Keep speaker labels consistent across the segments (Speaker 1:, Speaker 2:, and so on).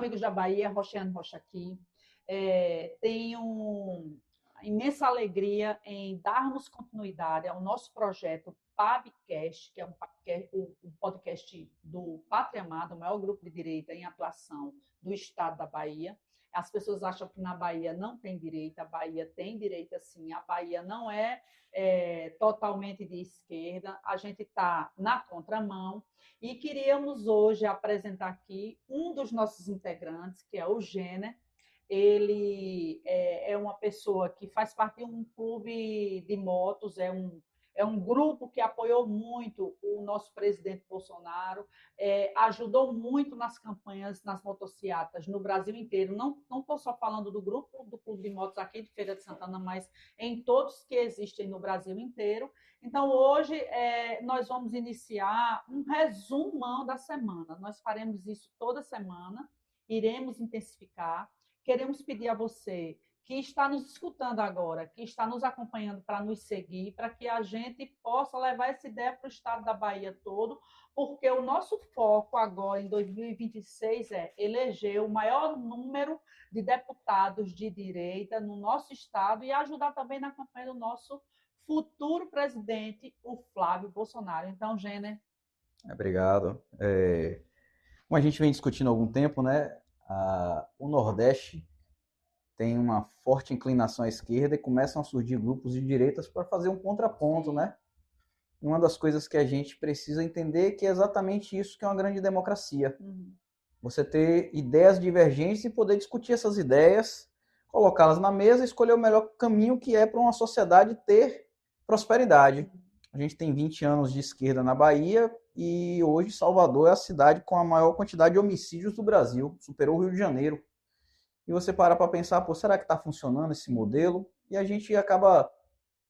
Speaker 1: amigos da Bahia, Roxane Rocha aqui. Tenho imensa alegria em darmos continuidade ao nosso projeto PABcast, que é um podcast do Pátria Amada, o maior grupo de direita em atuação do estado da Bahia. As pessoas acham que na Bahia não tem direita, a Bahia tem direita sim, a Bahia não é totalmente de esquerda, a gente está na contramão e queríamos hoje apresentar aqui um dos nossos integrantes, que é o Gêner. Ele é uma pessoa que faz parte de um clube de motos, é um grupo que apoiou muito o nosso presidente Bolsonaro, ajudou muito nas campanhas, nas motocicletas no Brasil inteiro. Não estou só falando do grupo do Clube de Motos aqui de Feira de Santana, mas em todos que existem no Brasil inteiro. Então, hoje, nós vamos iniciar um resumão da semana. Nós faremos isso toda semana, iremos intensificar. Queremos pedir a você que está nos escutando agora, que está nos acompanhando para nos seguir, para que a gente possa levar essa ideia para o estado da Bahia todo, porque o nosso foco agora, em 2026, é eleger o maior número de deputados de direita no nosso estado e ajudar também na campanha do nosso futuro presidente, o Flávio Bolsonaro. Então, Gêner.
Speaker 2: Obrigado. Como a gente vem discutindo há algum tempo, né, o Nordeste tem uma forte inclinação à esquerda e começam a surgir grupos de direitas para fazer um contraponto, né? Uma das coisas que a gente precisa entender é que é exatamente isso que é uma grande democracia. Você ter ideias divergentes e poder discutir essas ideias, colocá-las na mesa e escolher o melhor caminho que é para uma sociedade ter prosperidade. A gente tem 20 anos de esquerda na Bahia e hoje Salvador é a cidade com a maior quantidade de homicídios do Brasil, superou o Rio de Janeiro. E você para pensar, pô, será que está funcionando esse modelo? E a gente acaba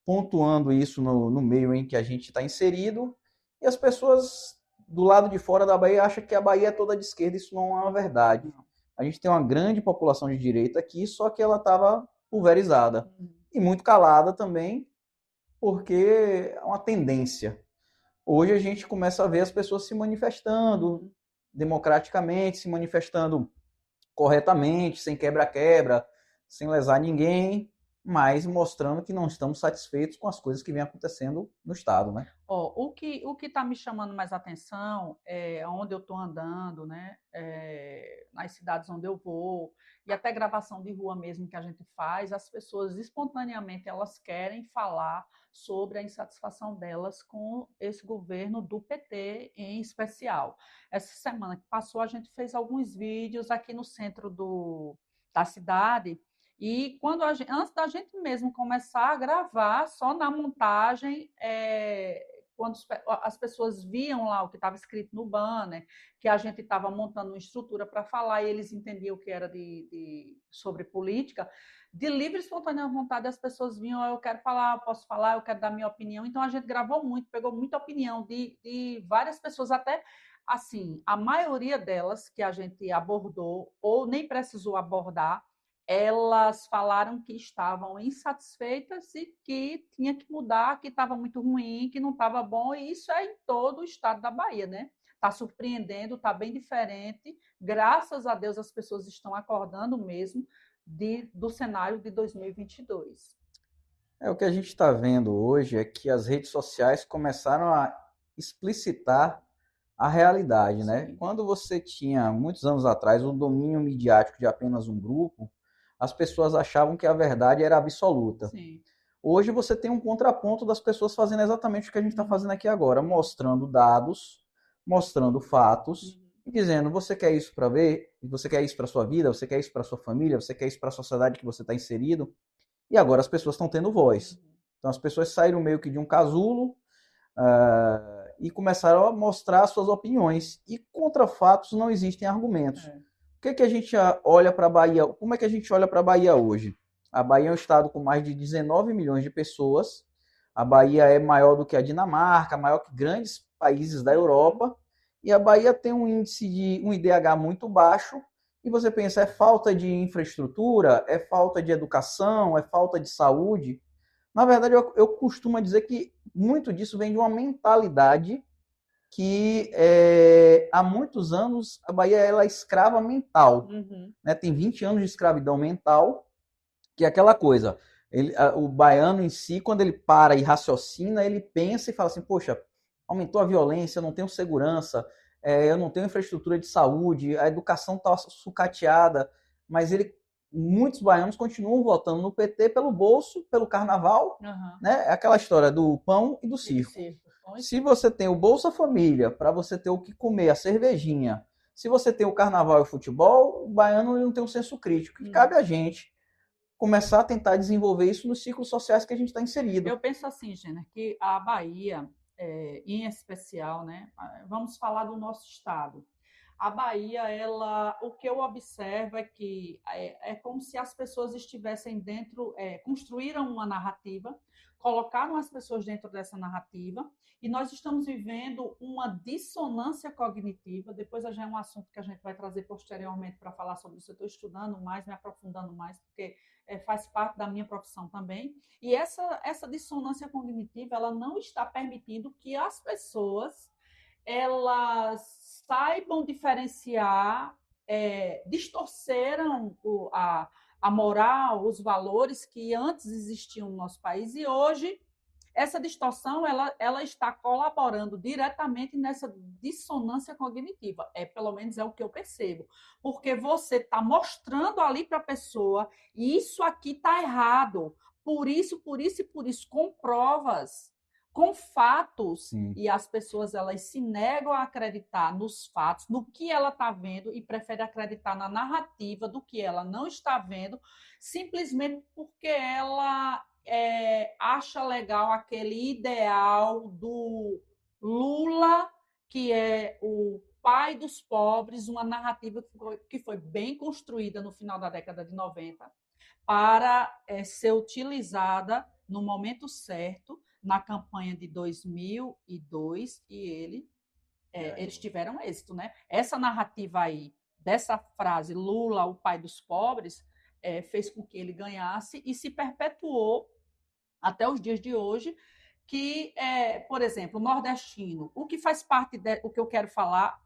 Speaker 2: pontuando isso no meio em que a gente está inserido, e as pessoas do lado de fora da Bahia acham que a Bahia é toda de esquerda, isso não é uma verdade. A gente tem uma grande população de direita aqui, só que ela estava pulverizada. E muito calada também, porque é uma tendência. Hoje a gente começa a ver as pessoas se manifestando democraticamente, se manifestando corretamente, sem quebra-quebra, sem lesar ninguém, mas mostrando que não estamos satisfeitos com as coisas que vêm acontecendo no Estado, né?
Speaker 1: O que está me chamando mais atenção é onde eu estou andando, né? Nas cidades onde eu vou, e até gravação de rua mesmo que a gente faz, as pessoas espontaneamente elas querem falar sobre a insatisfação delas com esse governo do PT em especial. Essa semana que passou, a gente fez alguns vídeos aqui no centro da cidade. E antes da gente mesmo começar a gravar, só na montagem, quando as pessoas viam lá o que estava escrito no banner, que a gente estava montando uma estrutura para falar e eles entendiam o que era sobre política, de livre e espontânea vontade as pessoas vinham, eu quero falar, eu posso falar, eu quero dar minha opinião. Então a gente gravou muito, pegou muita opinião de várias pessoas, até assim, a maioria delas que a gente abordou ou nem precisou abordar, elas falaram que estavam insatisfeitas e que tinha que mudar, que estava muito ruim, que não estava bom, e isso é em todo o estado da Bahia, né? Está surpreendendo, está bem diferente. Graças a Deus as pessoas estão acordando mesmo do cenário de 2022.
Speaker 2: O que a gente está vendo hoje é que as redes sociais começaram a explicitar a realidade, né?
Speaker 1: Sim.
Speaker 2: Quando você tinha, muitos anos atrás, o domínio midiático de apenas um grupo, as pessoas achavam que a verdade era absoluta.
Speaker 1: Sim.
Speaker 2: Hoje você tem um contraponto das pessoas fazendo exatamente o que a gente está fazendo aqui agora, mostrando dados, mostrando fatos, e dizendo, você quer isso para ver? Você quer isso para sua vida? Você quer isso para sua família? Você quer isso para a sociedade que você está inserido? E agora as pessoas estão tendo voz. Então as pessoas saíram meio que de um casulo e começaram a mostrar suas opiniões. E contra fatos não existem argumentos. O que a gente olha para a Bahia? Como é que a gente olha para a Bahia hoje? A Bahia é um estado com mais de 19 milhões de pessoas. A Bahia é maior do que a Dinamarca, maior que grandes países da Europa. E a Bahia tem um índice de um IDH muito baixo. E você pensa, é falta de infraestrutura? É falta de educação? É falta de saúde? Na verdade, eu costumo dizer que muito disso vem de uma mentalidade que há muitos anos a Bahia ela é escrava mental. Né? Tem 20 anos de escravidão mental, que é aquela coisa. O baiano em si, quando ele para e raciocina, ele pensa e fala assim, poxa, aumentou a violência, eu não tenho segurança, eu não tenho infraestrutura de saúde, a educação está sucateada, mas muitos baianos continuam votando no PT pelo bolso, pelo carnaval, né? É aquela história do pão e do circo. Se você tem o Bolsa Família, para você ter o que comer, a cervejinha, se você tem o carnaval e o futebol, o baiano não tem um senso crítico. E cabe a gente começar a tentar desenvolver isso nos ciclos sociais que a gente está inserido.
Speaker 1: Eu penso assim, Gêner, que a Bahia, em especial, né, vamos falar do nosso estado. A Bahia, o que eu observo é que é como se as pessoas estivessem dentro, construíram uma narrativa, colocaram as pessoas dentro dessa narrativa, e nós estamos vivendo uma dissonância cognitiva. Depois já é um assunto que a gente vai trazer posteriormente para falar sobre isso. Eu estou estudando mais, me aprofundando mais, porque faz parte da minha profissão também. E essa dissonância cognitiva, ela não está permitindo que as pessoas elas saibam diferenciar, distorceram a moral, os valores que antes existiam no nosso país, e hoje essa distorção ela está colaborando diretamente nessa dissonância cognitiva. Pelo menos é o que eu percebo. Porque você está mostrando ali para a pessoa, isso aqui está errado, por isso, com provas, com fatos. Sim. E as pessoas elas se negam a acreditar nos fatos, no que ela está vendo, e preferem acreditar na narrativa do que ela não está vendo, simplesmente porque ela acha legal aquele ideal do Lula, que é o pai dos pobres, uma narrativa que foi bem construída no final da década de 90 para ser utilizada no momento certo, na campanha de 2002, e eles tiveram êxito, né? Essa narrativa aí, dessa frase, Lula, o pai dos pobres, fez com que ele ganhasse e se perpetuou até os dias de hoje, que, por exemplo, o nordestino, o que faz parte, o que eu quero falar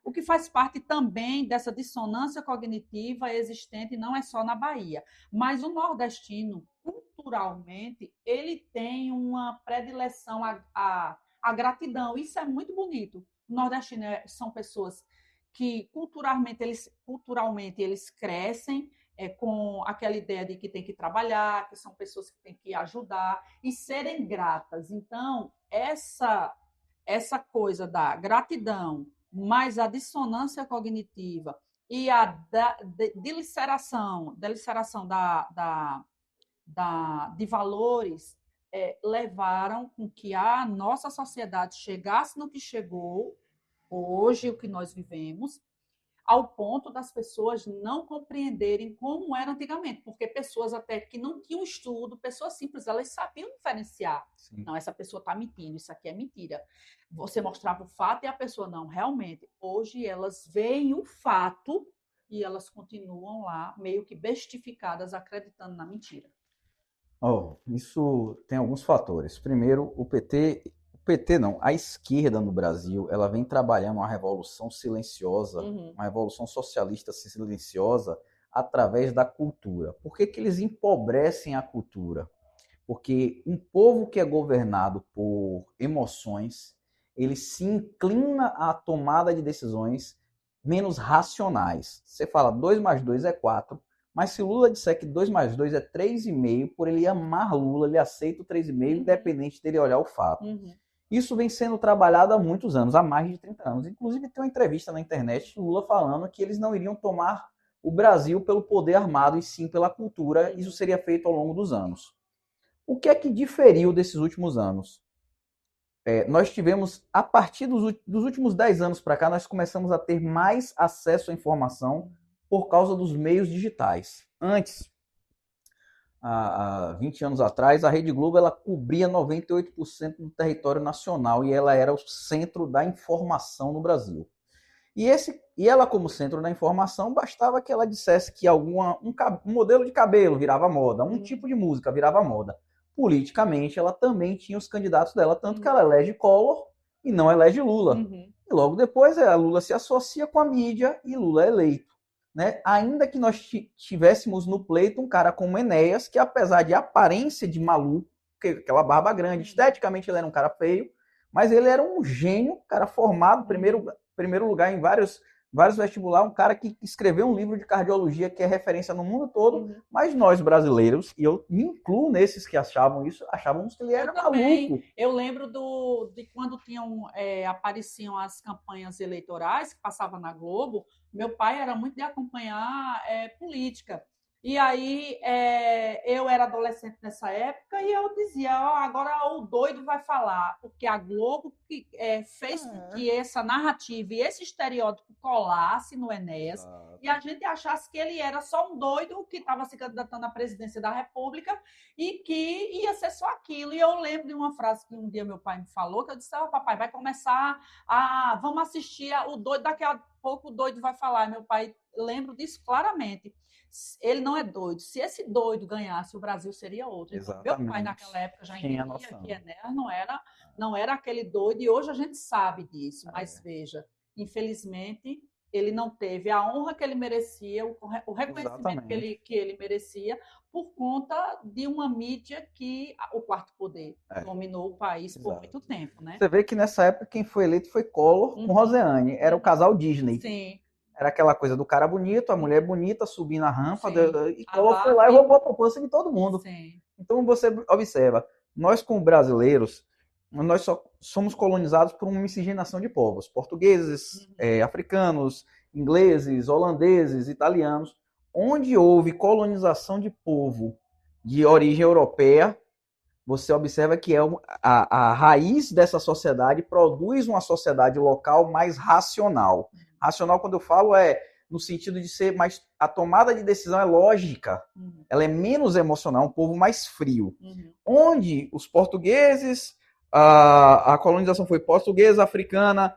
Speaker 1: o que faz parte também dessa dissonância cognitiva existente, não é só na Bahia, mas o nordestino, culturalmente, ele tem uma predileção à gratidão, isso é muito bonito. O nordestino são pessoas que culturalmente eles crescem, com aquela ideia de que tem que trabalhar, que são pessoas que têm que ajudar e serem gratas. Então, essa coisa da gratidão, mais a dissonância cognitiva e a deliberação de valores levaram com que a nossa sociedade chegasse no que chegou hoje, o que nós vivemos, ao ponto das pessoas não compreenderem como era antigamente, porque pessoas até que não tinham estudo, pessoas simples, elas sabiam diferenciar. Sim. Não, essa pessoa está mentindo, isso aqui é mentira. Você mostrava o fato e a pessoa, não, realmente. Hoje elas veem o fato e elas continuam lá, meio que bestificadas, acreditando na mentira.
Speaker 2: Isso tem alguns fatores. Primeiro, o PT não, a esquerda no Brasil, ela vem trabalhando uma revolução silenciosa, uma revolução socialista silenciosa através da cultura. Por que eles empobrecem a cultura? Porque um povo que é governado por emoções, ele se inclina à tomada de decisões menos racionais. Você fala 2 mais 2 é 4, mas se Lula disser que 2 mais 2 é 3,5, por ele amar Lula, ele aceita o 3,5, independente dele olhar o fato. Isso vem sendo trabalhado há muitos anos, há mais de 30 anos. Inclusive, tem uma entrevista na internet de Lula falando que eles não iriam tomar o Brasil pelo poder armado e sim pela cultura. Isso seria feito ao longo dos anos. O que é que diferiu desses últimos anos? Nós tivemos, a partir dos últimos 10 anos para cá, nós começamos a ter mais acesso à informação por causa dos meios digitais. Antes, há 20 anos atrás, a Rede Globo ela cobria 98% do território nacional e ela era o centro da informação no Brasil. E ela, como centro da informação, bastava que ela dissesse que um modelo de cabelo virava moda, um tipo de música virava moda. Politicamente, ela também tinha os candidatos dela, tanto que ela elege Collor e não elege Lula.
Speaker 1: Uhum.
Speaker 2: E logo depois Lula se associa com a mídia e Lula é eleito. Né? Ainda que nós tivéssemos no pleito um cara como Enéas, que apesar de aparência de maluco, aquela barba grande, esteticamente ele era um cara feio, mas ele era um gênio, cara formado, primeiro lugar em vários vestibulares, um cara que escreveu um livro de cardiologia que é referência no mundo todo, mas nós brasileiros, e eu me incluo nesses que achávamos que ele era maluco.
Speaker 1: Eu lembro de quando apareciam as campanhas eleitorais que passavam na Globo. Meu pai era muito de acompanhar política. E aí eu era adolescente nessa época e eu dizia, agora o doido vai falar, porque a Globo fez com que essa narrativa e esse estereótipo colasse no Enéas e a gente achasse que ele era só um doido que estava se candidatando à presidência da República e que ia ser só aquilo. E eu lembro de uma frase que um dia meu pai me falou, que eu disse, papai, vai começar vamos assistir o doido, daqui a pouco o doido vai falar. E meu pai, lembro disso claramente. Ele não é doido. Se esse doido ganhasse, o Brasil seria outro. Então, meu pai, naquela época, já entendia que Enéas não era aquele doido, e hoje a gente sabe disso. Mas, veja, infelizmente, ele não teve a honra que ele merecia, o reconhecimento que ele merecia, por conta de uma mídia que o quarto poder dominou o país por muito tempo. Né?
Speaker 2: Você vê que nessa época quem foi eleito foi Collor com Roseanne. Era o casal Disney.
Speaker 1: Sim.
Speaker 2: Era aquela coisa do cara bonito, a mulher bonita, subindo a rampa, e Collor foi lá e roubou a poupança de todo mundo.
Speaker 1: Sim.
Speaker 2: Então você observa, nós como brasileiros, nós só somos colonizados por uma miscigenação de povos. Portugueses, africanos, ingleses, holandeses, italianos. Onde houve colonização de povo de origem europeia, você observa que a raiz dessa sociedade produz uma sociedade local mais racional. Racional, quando eu falo, no sentido de ser mais... A tomada de decisão é lógica. Ela é menos emocional, um povo mais frio. Onde os portugueses... A colonização foi portuguesa, africana,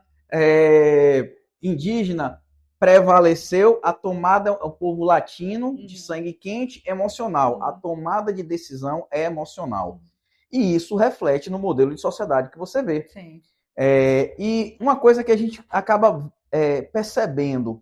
Speaker 2: indígena, prevaleceu a tomada, o povo latino, de sangue quente, emocional. A tomada de decisão é emocional. E isso reflete no modelo de sociedade que você vê.
Speaker 1: Sim.
Speaker 2: E uma coisa que a gente acaba percebendo,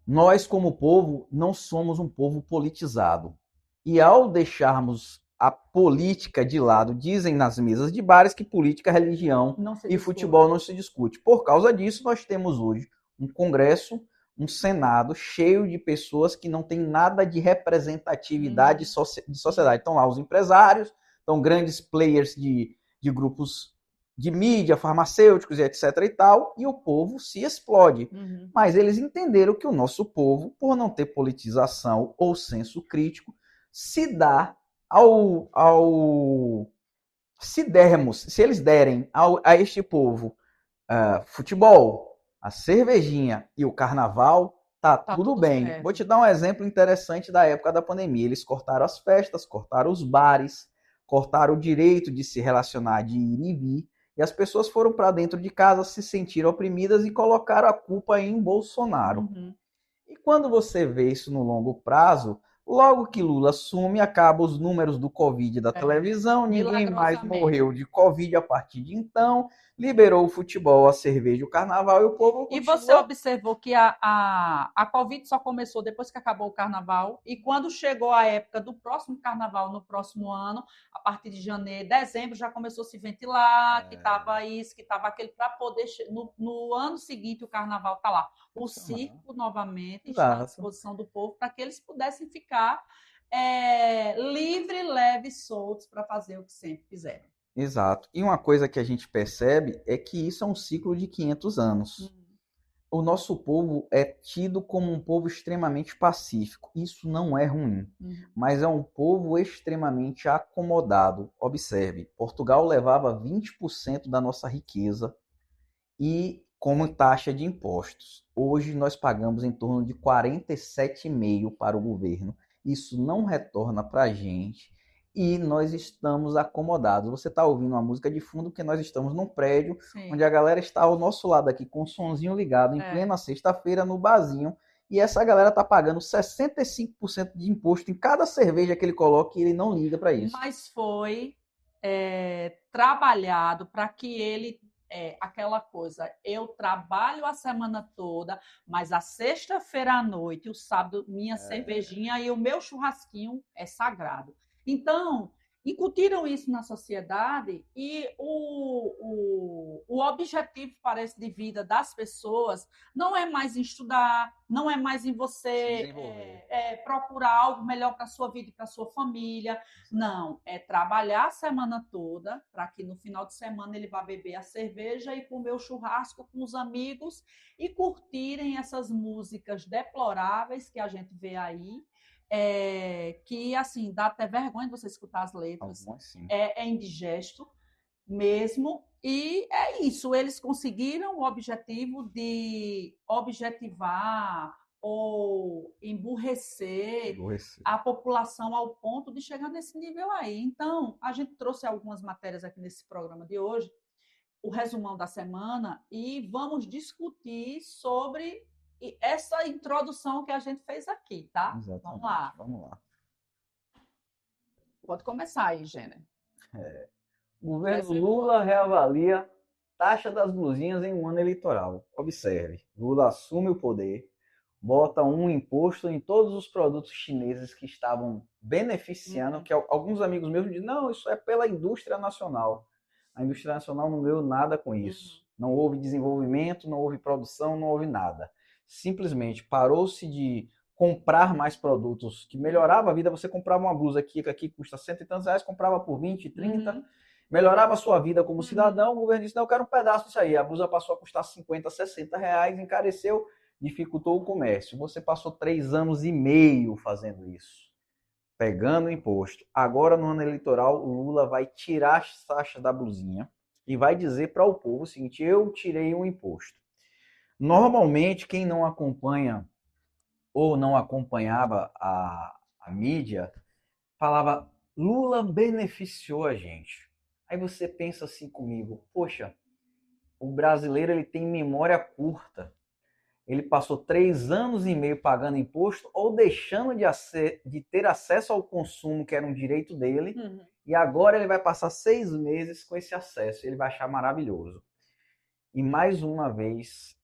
Speaker 2: nós como povo não somos um povo politizado. E ao deixarmos a política de lado, dizem nas mesas de bares que política, religião e futebol não se discute. Por causa disso, nós temos hoje um Congresso, um Senado cheio de pessoas que não têm nada de representatividade de sociedade. Estão lá os empresários, estão grandes players de grupos de mídia, farmacêuticos e etc. e tal, e o povo se explode. Mas eles entenderam que o nosso povo, por não ter politização ou senso crítico, se dá se eles derem a este povo futebol, a cervejinha e o carnaval, tá tudo bem. Certo. Vou te dar um exemplo interessante da época da pandemia. Eles cortaram as festas, cortaram os bares, cortaram o direito de se relacionar, de ir e vir, e as pessoas foram para dentro de casa, se sentiram oprimidas e colocaram a culpa em Bolsonaro. E quando você vê isso no longo prazo, logo que Lula assume, acabam os números do Covid da televisão, ninguém mais morreu de Covid a partir de então, liberou o futebol, a cerveja, o carnaval e o povo
Speaker 1: continua. E você observou que a Covid só começou depois que acabou o carnaval, e quando chegou a época do próximo carnaval, no próximo ano, a partir de janeiro, dezembro, já começou a se ventilar, que estava isso, que estava aquele, para poder... No ano seguinte, o carnaval está lá. O circo, novamente, está à disposição do povo para que eles pudessem ficar livre, leve e soltos para fazer o que sempre fizeram.
Speaker 2: Exato. E uma coisa que a gente percebe é que isso é um ciclo de 500 anos. O nosso povo é tido como um povo extremamente pacífico. Isso não é ruim, mas é um povo extremamente acomodado. Observe, Portugal levava 20% da nossa riqueza e como taxa de impostos. Hoje nós pagamos em torno de 47,5% para o governo. Isso não retorna para a gente e nós estamos acomodados. Você está ouvindo uma música de fundo porque nós estamos num prédio onde a galera está ao nosso lado aqui com o sonzinho ligado em plena sexta-feira no barzinho e essa galera está pagando 65% de imposto em cada cerveja que ele coloca e ele não liga para isso.
Speaker 1: Mas foi trabalhado para que ele aquela coisa, eu trabalho a semana toda, mas a sexta-feira à noite, o sábado, minha cervejinha e o meu churrasquinho é sagrado. Então, incutiram isso na sociedade e o objetivo, parece, de vida das pessoas não é mais em estudar, não é mais em você procurar algo melhor para a sua vida e para a sua família. Não, é trabalhar a semana toda para que no final de semana ele vá beber a cerveja e comer o churrasco com os amigos e curtirem essas músicas deploráveis que a gente vê aí. Que assim dá até vergonha de você escutar as letras, é indigesto mesmo, e é isso, eles conseguiram o objetivo de objetivar ou emburrecer a população ao ponto de chegar nesse nível aí. Então, a gente trouxe algumas matérias aqui nesse programa de hoje, o resumão da semana, e vamos discutir sobre essa introdução que a gente fez aqui, tá?
Speaker 2: Exatamente. Vamos lá.
Speaker 1: Pode começar aí, Gêner.
Speaker 3: O governo Lula reavalia taxa das blusinhas em um ano eleitoral. Observe, Lula assume o poder, bota um imposto em todos os produtos chineses que estavam beneficiando, que alguns amigos meus dizem, não, isso é pela indústria nacional. A indústria nacional não ganhou nada com isso. Não houve desenvolvimento, não houve produção, não houve nada. Simplesmente parou-se de comprar mais produtos que melhorava a vida. Você comprava uma blusa aqui que custa R$100 e tantos, comprava por 20, 30, melhorava a sua vida como cidadão. O governo disse, não, eu quero um pedaço disso aí. A blusa passou a custar 50, 60 reais, encareceu, dificultou o comércio. Você passou 3 anos e meio fazendo isso, pegando o imposto. Agora, no ano eleitoral, o Lula vai tirar as taxas da blusinha e vai dizer para o povo o seguinte, eu tirei um imposto. Normalmente, quem não acompanha ou não acompanhava a mídia, falava, Lula beneficiou a gente. Aí você pensa assim comigo, poxa, o brasileiro ele tem memória curta. Ele passou 3 anos e meio pagando imposto ou deixando de ter acesso ao consumo, que era um direito dele, e agora ele vai passar 6 meses com esse acesso. Ele vai achar maravilhoso. E mais uma vez,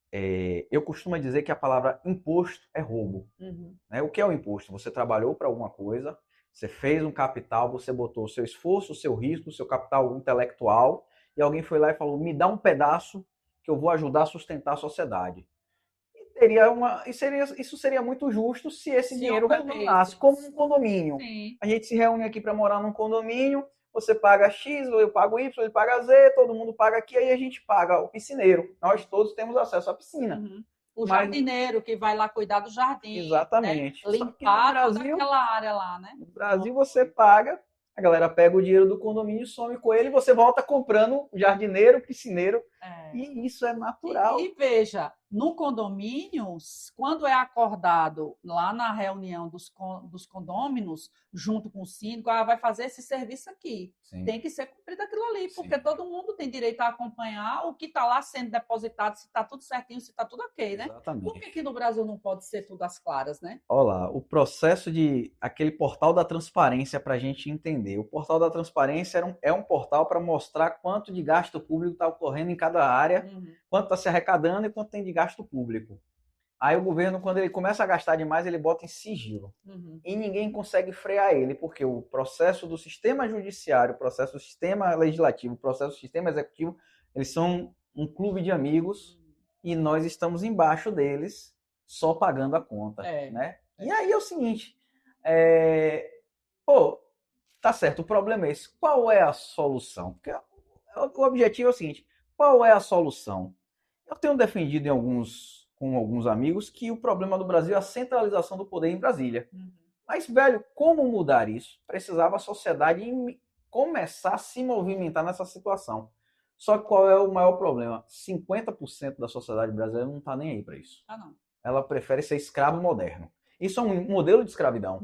Speaker 3: eu costumo dizer que a palavra imposto é roubo. O que é o imposto? Você trabalhou para alguma coisa, você fez um capital, você botou o seu esforço, o seu risco, o seu capital intelectual, e alguém foi lá e falou, me dá um pedaço que eu vou ajudar a sustentar a sociedade. Isso seria muito justo se esse dinheiro retornasse, como um condomínio.
Speaker 1: Sim.
Speaker 3: A gente se reúne aqui para morar num condomínio, você paga X, eu pago Y, ele paga Z, todo mundo paga aqui, aí a gente paga o piscineiro. Nós todos temos acesso à piscina.
Speaker 1: O jardineiro que vai lá cuidar do jardim.
Speaker 3: Exatamente.
Speaker 1: Né? Limpar toda aquela área lá, né?
Speaker 3: No Brasil você paga, a galera pega o dinheiro do condomínio, some com ele e você volta comprando jardineiro, piscineiro. E isso é natural.
Speaker 1: E veja, no condomínio, quando é acordado lá na reunião dos condôminos, junto com o síndico, vai fazer esse serviço aqui.
Speaker 3: Sim.
Speaker 1: Tem que ser cumprido aquilo ali, porque
Speaker 3: Sim.
Speaker 1: todo mundo tem direito a acompanhar o que está lá sendo depositado, se está tudo certinho, se está tudo ok, né?
Speaker 3: Exatamente.
Speaker 1: Por que aqui no Brasil não pode ser tudo às claras, né?
Speaker 3: Olha lá, o processo de aquele portal da transparência para a gente entender. O portal da transparência é um portal para mostrar quanto de gasto público está ocorrendo em cada área, quanto está se arrecadando e quanto tem de gasto público. Aí o governo, quando ele começa a gastar demais, ele bota em sigilo. E ninguém consegue frear ele, porque o processo do sistema judiciário, o processo do sistema legislativo, o processo do sistema executivo, eles são um clube de amigos e nós estamos embaixo deles, só pagando a conta. Né? E aí é o seguinte, tá certo, o problema é esse. Qual é a solução? Porque o objetivo é o seguinte, qual é a solução? Eu tenho defendido com alguns amigos que o problema do Brasil é a centralização do poder em Brasília. Mas, velho, como mudar isso? Precisava a sociedade começar a se movimentar nessa situação. Só que qual é o maior problema? 50% da sociedade brasileira não está nem aí para isso.
Speaker 1: Não.
Speaker 3: Ela prefere ser escravo moderno. Isso é um modelo de escravidão.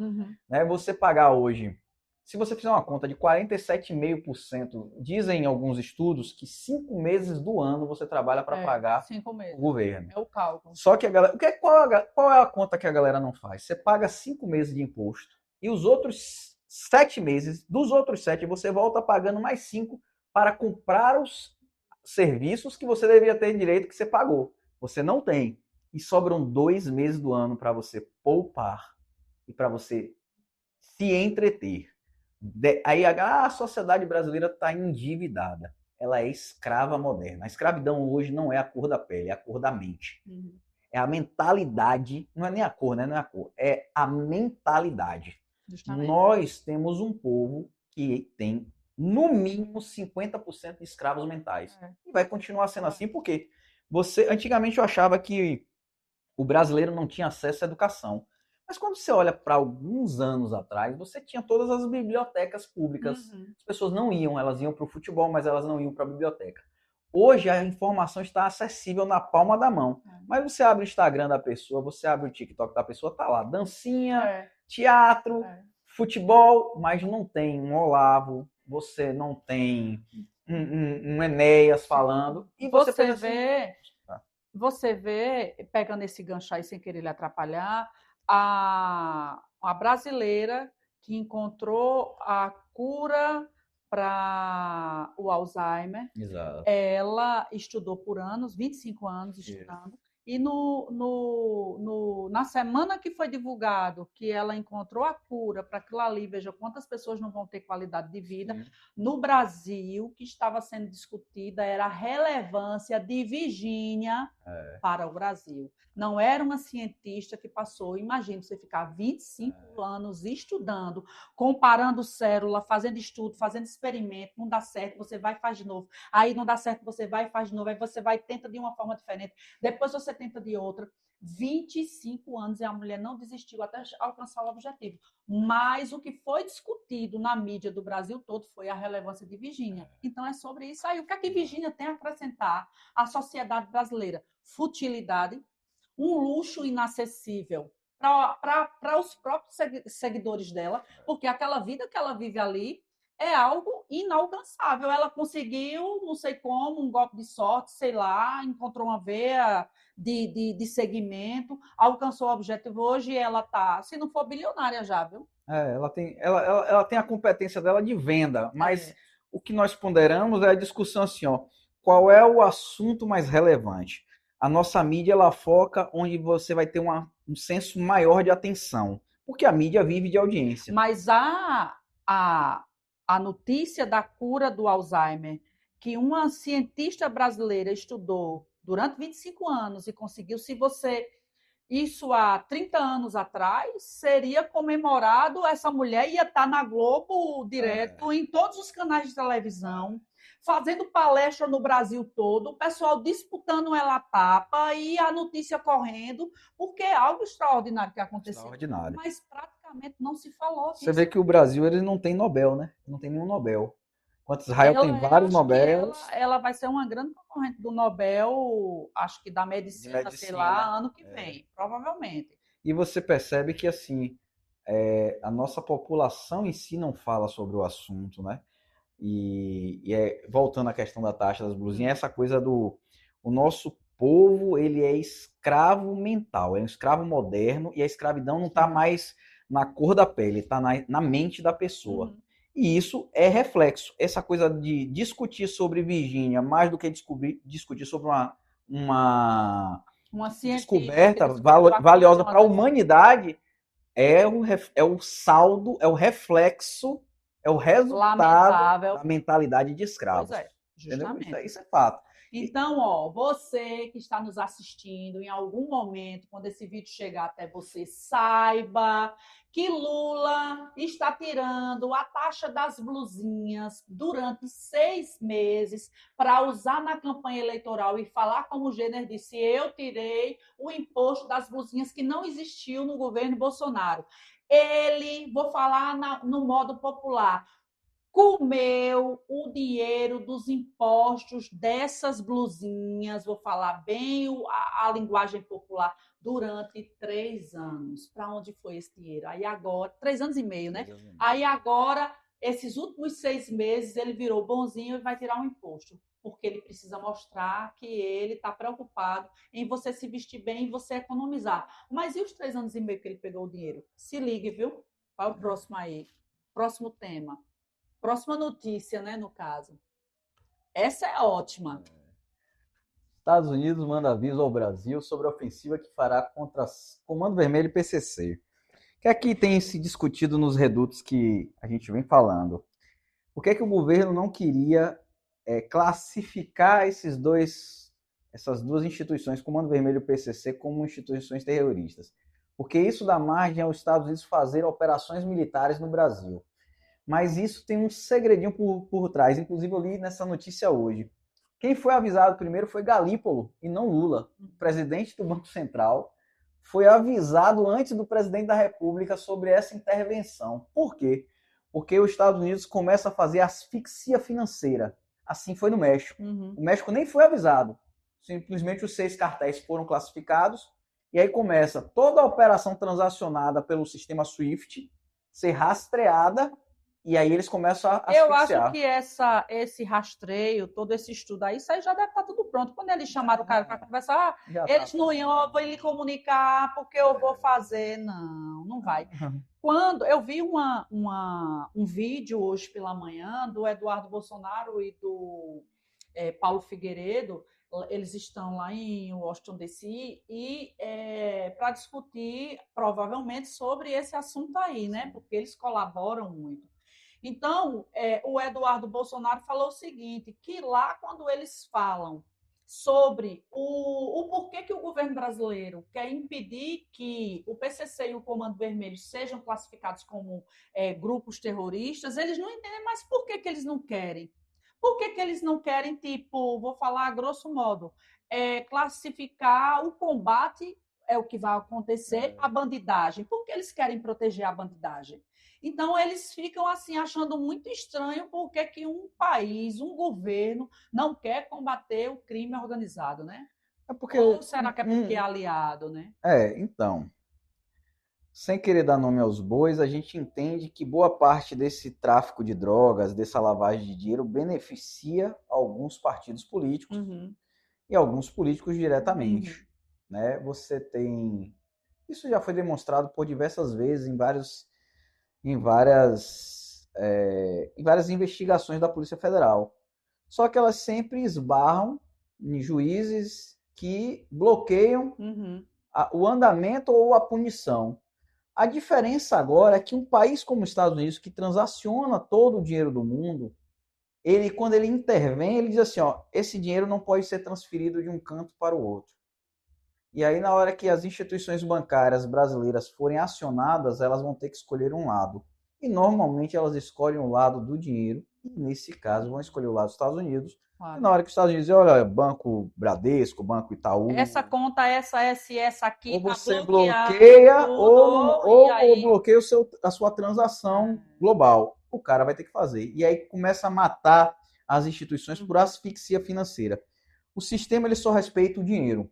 Speaker 3: Né? Você pagar hoje, se você fizer uma conta de 47,5%, dizem alguns estudos que 5 meses do ano você trabalha para pagar o governo.
Speaker 1: É o cálculo.
Speaker 3: Só que a galera, qual é a conta que a galera não faz? Você paga 5 meses de imposto e os outros 7 meses, dos outros 7 você volta pagando mais 5 para comprar os serviços que você deveria ter direito que você pagou. Você não tem. E sobram 2 meses do ano para você poupar e para você se entreter. Aí a sociedade brasileira está endividada. Ela é escrava moderna. A escravidão hoje não é a cor da pele, é a cor da mente. É a mentalidade, não é nem a cor, né? Não é a cor, é a mentalidade. Justamente. Nós temos um povo que tem, no mínimo, 50% de escravos mentais. E vai continuar sendo assim, porque antigamente eu achava que o brasileiro não tinha acesso à educação. Mas quando você olha para alguns anos atrás, você tinha todas as bibliotecas públicas. As pessoas não iam, elas iam para o futebol, mas elas não iam para a biblioteca. Hoje a informação está acessível na palma da mão. Mas você abre o Instagram da pessoa, você abre o TikTok da pessoa, tá lá, dancinha, teatro, futebol, mas não tem um Olavo, você não tem um Enéas falando. E você
Speaker 1: vê, pegando esse gancho aí sem querer lhe atrapalhar, a brasileira que encontrou a cura para o Alzheimer.
Speaker 3: Exato.
Speaker 1: Ela estudou por anos, 25 anos estudando, e na semana que foi divulgado que ela encontrou a cura para aquilo ali, veja quantas pessoas não vão ter qualidade de vida, no Brasil, o que estava sendo discutida era a relevância de Virgínia para o Brasil. Não era uma cientista que passou, imagina você ficar 25 anos estudando, comparando célula, fazendo estudo, fazendo experimento, não dá certo, você vai e faz de novo. Aí não dá certo, você vai e faz de novo, aí você vai e tenta de uma forma diferente, depois você tenta de outra. 25 anos e a mulher não desistiu até alcançar o objetivo. Mas o que foi discutido na mídia do Brasil todo foi a relevância de Virgínia. Então é sobre isso aí. O que é que Virgínia tem a acrescentar à sociedade brasileira? Futilidade, um luxo inacessível para os próprios seguidores dela, porque aquela vida que ela vive ali é algo inalcançável. Ela conseguiu, não sei como, um golpe de sorte, sei lá, encontrou uma veia de segmento, alcançou o objetivo. Hoje ela está, se não for bilionária já, viu?
Speaker 3: Ela tem a competência dela de venda, mas o que nós ponderamos é a discussão assim, ó, qual é o assunto mais relevante? A nossa mídia, ela foca onde você vai ter um senso maior de atenção, porque a mídia vive de audiência.
Speaker 1: Mas a notícia da cura do Alzheimer, que uma cientista brasileira estudou durante 25 anos e conseguiu, se você... Isso há 30 anos atrás, seria comemorado, essa mulher ia estar na Globo direto, em todos os canais de televisão, fazendo palestra no Brasil todo, o pessoal disputando ela tapa e a notícia correndo, porque é algo extraordinário que aconteceu.
Speaker 3: Extraordinário.
Speaker 1: Mas praticamente não se falou disso.
Speaker 3: Você vê que o Brasil ele não tem Nobel, né? Não tem nenhum Nobel. Enquanto Israel tem vários Nobel.
Speaker 1: Ela vai ser uma grande concorrente do Nobel, acho que da medicina, sei lá, ano que vem, provavelmente.
Speaker 3: E você percebe que, assim, a nossa população em si não fala sobre o assunto, né? Voltando à questão da taxa das blusinhas, essa coisa o nosso povo, ele é escravo mental, é um escravo moderno, e a escravidão não está mais na cor da pele, está na mente da pessoa. E isso é reflexo. Essa coisa de discutir sobre Virgínia, mais do que discutir sobre uma descoberta valiosa para a humanidade, é o saldo, é o reflexo, é o resultado da mentalidade de escravos.
Speaker 1: Pois é, justamente.
Speaker 3: Isso é fato.
Speaker 1: Então, você que está nos assistindo, em algum momento, quando esse vídeo chegar até você, saiba que Lula está tirando a taxa das blusinhas durante 6 meses para usar na campanha eleitoral e falar, como o Gêner disse, eu tirei o imposto das blusinhas que não existiu no governo Bolsonaro. Ele, vou falar no modo popular, comeu o dinheiro dos impostos dessas blusinhas, vou falar bem a linguagem popular, durante 3 anos. Para onde foi esse dinheiro? Aí agora, 3 anos e meio, né? Aí agora, esses últimos 6 meses, ele virou bonzinho e vai tirar um imposto, porque ele precisa mostrar que ele está preocupado em você se vestir bem e você economizar. Mas e os 3 anos e meio que ele pegou o dinheiro? Se ligue, viu? Qual é o próximo aí? Próximo tema. Próxima notícia, né, no caso. Essa é ótima.
Speaker 2: Estados Unidos manda aviso ao Brasil sobre a ofensiva que fará contra Comando Vermelho e PCC. Que aqui tem se discutido nos redutos que a gente vem falando. Por que o governo não queria classificar essas duas instituições, Comando Vermelho e PCC, como instituições terroristas? Porque isso dá margem aos Estados Unidos fazer operações militares no Brasil. Mas isso tem um segredinho por trás. Inclusive, eu li nessa notícia hoje. Quem foi avisado primeiro foi Galípolo e não Lula. O presidente do Banco Central foi avisado antes do presidente da República sobre essa intervenção. Por quê? Porque os Estados Unidos começam a fazer asfixia financeira. Assim foi no México. O México nem foi avisado. Simplesmente os 6 cartéis foram classificados e aí começa toda a operação transacionada pelo sistema SWIFT ser rastreada. E aí eles começam a asfixiar.
Speaker 1: Eu acho que esse rastreio, todo esse estudo aí, isso aí já deve estar tudo pronto. Quando eles chamaram o cara para conversar, eles não iam, vou lhe comunicar porque eu vou fazer. Não vai. Quando eu vi um vídeo hoje pela manhã do Eduardo Bolsonaro e do Paulo Figueiredo, eles estão lá em Washington, D.C., e para discutir provavelmente sobre esse assunto aí, né? Porque eles colaboram muito. Então, o Eduardo Bolsonaro falou o seguinte, que lá quando eles falam sobre o porquê que o governo brasileiro quer impedir que o PCC e o Comando Vermelho sejam classificados como grupos terroristas, eles não entendem mais por que eles não querem. Por que eles não querem, tipo, vou falar a grosso modo, classificar o combate, é o que vai acontecer, a bandidagem. Por que eles querem proteger a bandidagem? Então, eles ficam assim achando muito estranho porque que um país, um governo, não quer combater o crime organizado, né? Ou será que é porque é aliado, né?
Speaker 2: Então, sem querer dar nome aos bois, a gente entende que boa parte desse tráfico de drogas, dessa lavagem de dinheiro, beneficia alguns partidos políticos e alguns políticos diretamente. Né? Você tem... Isso já foi demonstrado por diversas vezes em várias investigações da Polícia Federal. Só que elas sempre esbarram em juízes que bloqueiam o andamento ou a punição. A diferença agora é que um país como os Estados Unidos, que transaciona todo o dinheiro do mundo, quando ele intervém, ele diz assim, esse dinheiro não pode ser transferido de um canto para o outro. E aí, na hora que as instituições bancárias brasileiras forem acionadas, elas vão ter que escolher um lado. E, normalmente, elas escolhem o lado do dinheiro. E, nesse caso, vão escolher o lado dos Estados Unidos. Claro. E na hora que os Estados Unidos dizem, olha, Banco Bradesco, Banco Itaú...
Speaker 1: Essa conta, essa aqui...
Speaker 2: Ou você bloqueia, ou bloqueia a sua transação global. O cara vai ter que fazer. E aí começa a matar as instituições por asfixia financeira. O sistema ele só respeita o dinheiro.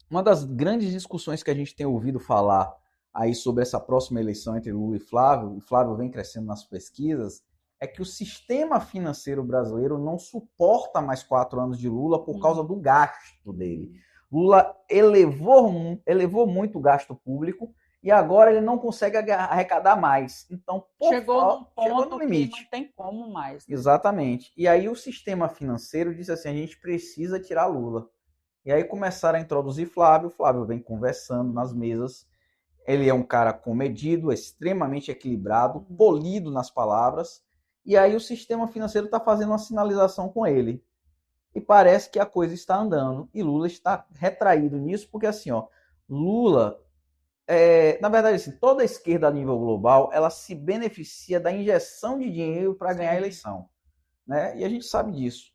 Speaker 2: Uma das grandes discussões que a gente tem ouvido falar aí sobre essa próxima eleição entre Lula e Flávio vem crescendo nas pesquisas, é que o sistema financeiro brasileiro não suporta mais 4 anos de Lula por causa do gasto dele. Lula elevou muito o gasto público e agora ele não consegue arrecadar mais. Então,
Speaker 1: chegou no limite. Que não tem como mais. Né?
Speaker 2: Exatamente. E aí o sistema financeiro disse assim, a gente precisa tirar Lula. E aí começaram a introduzir Flávio vem conversando nas mesas. Ele é um cara comedido, extremamente equilibrado, polido nas palavras. E aí o sistema financeiro está fazendo uma sinalização com ele. E parece que a coisa está andando. E Lula está retraído nisso, porque assim, Lula, na verdade, assim, toda a esquerda a nível global, ela se beneficia da injeção de dinheiro para ganhar a eleição. Né? E a gente sabe disso.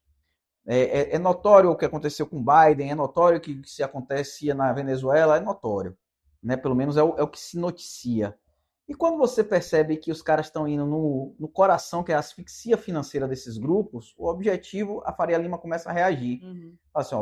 Speaker 2: É notório o que aconteceu com Biden, é notório que se acontecia na Venezuela, é notório. Né? Pelo menos é o que se noticia. E quando você percebe que os caras estão indo no coração, que é a asfixia financeira desses grupos, o objetivo, a Faria Lima começa a reagir. Fala assim,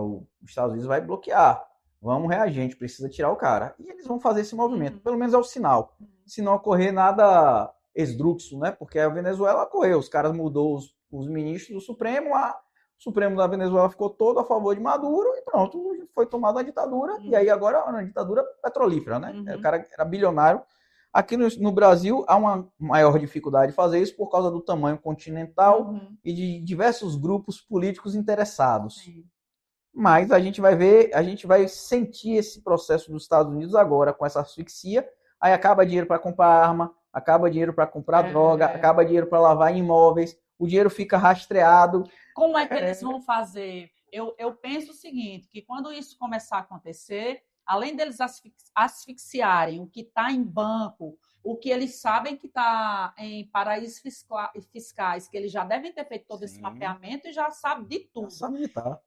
Speaker 2: os Estados Unidos vai bloquear, vamos reagir, a gente precisa tirar o cara. E eles vão fazer esse movimento, pelo menos é o sinal. Se não ocorrer nada esdrúxulo, né? Porque a Venezuela ocorreu, os caras mudou os ministros do Supremo, o Supremo da Venezuela ficou todo a favor de Maduro e pronto, foi tomada a ditadura, e aí agora é uma ditadura petrolífera, né? O cara era bilionário, Aqui no Brasil há uma maior dificuldade de fazer isso por causa do tamanho continental e de diversos grupos políticos interessados.
Speaker 1: Sim.
Speaker 2: Mas a gente vai ver, a gente vai sentir esse processo dos Estados Unidos agora com essa asfixia. Aí acaba dinheiro para comprar arma, acaba dinheiro para comprar droga, acaba dinheiro para lavar imóveis, o dinheiro fica rastreado.
Speaker 1: Como é que eles vão fazer? Eu penso o seguinte, que quando isso começar a acontecer, além deles asfixiarem o que está em banco, o que eles sabem que está em paraísos fiscais, que eles já devem ter feito todo esse mapeamento e já sabem de tudo.
Speaker 2: Tá.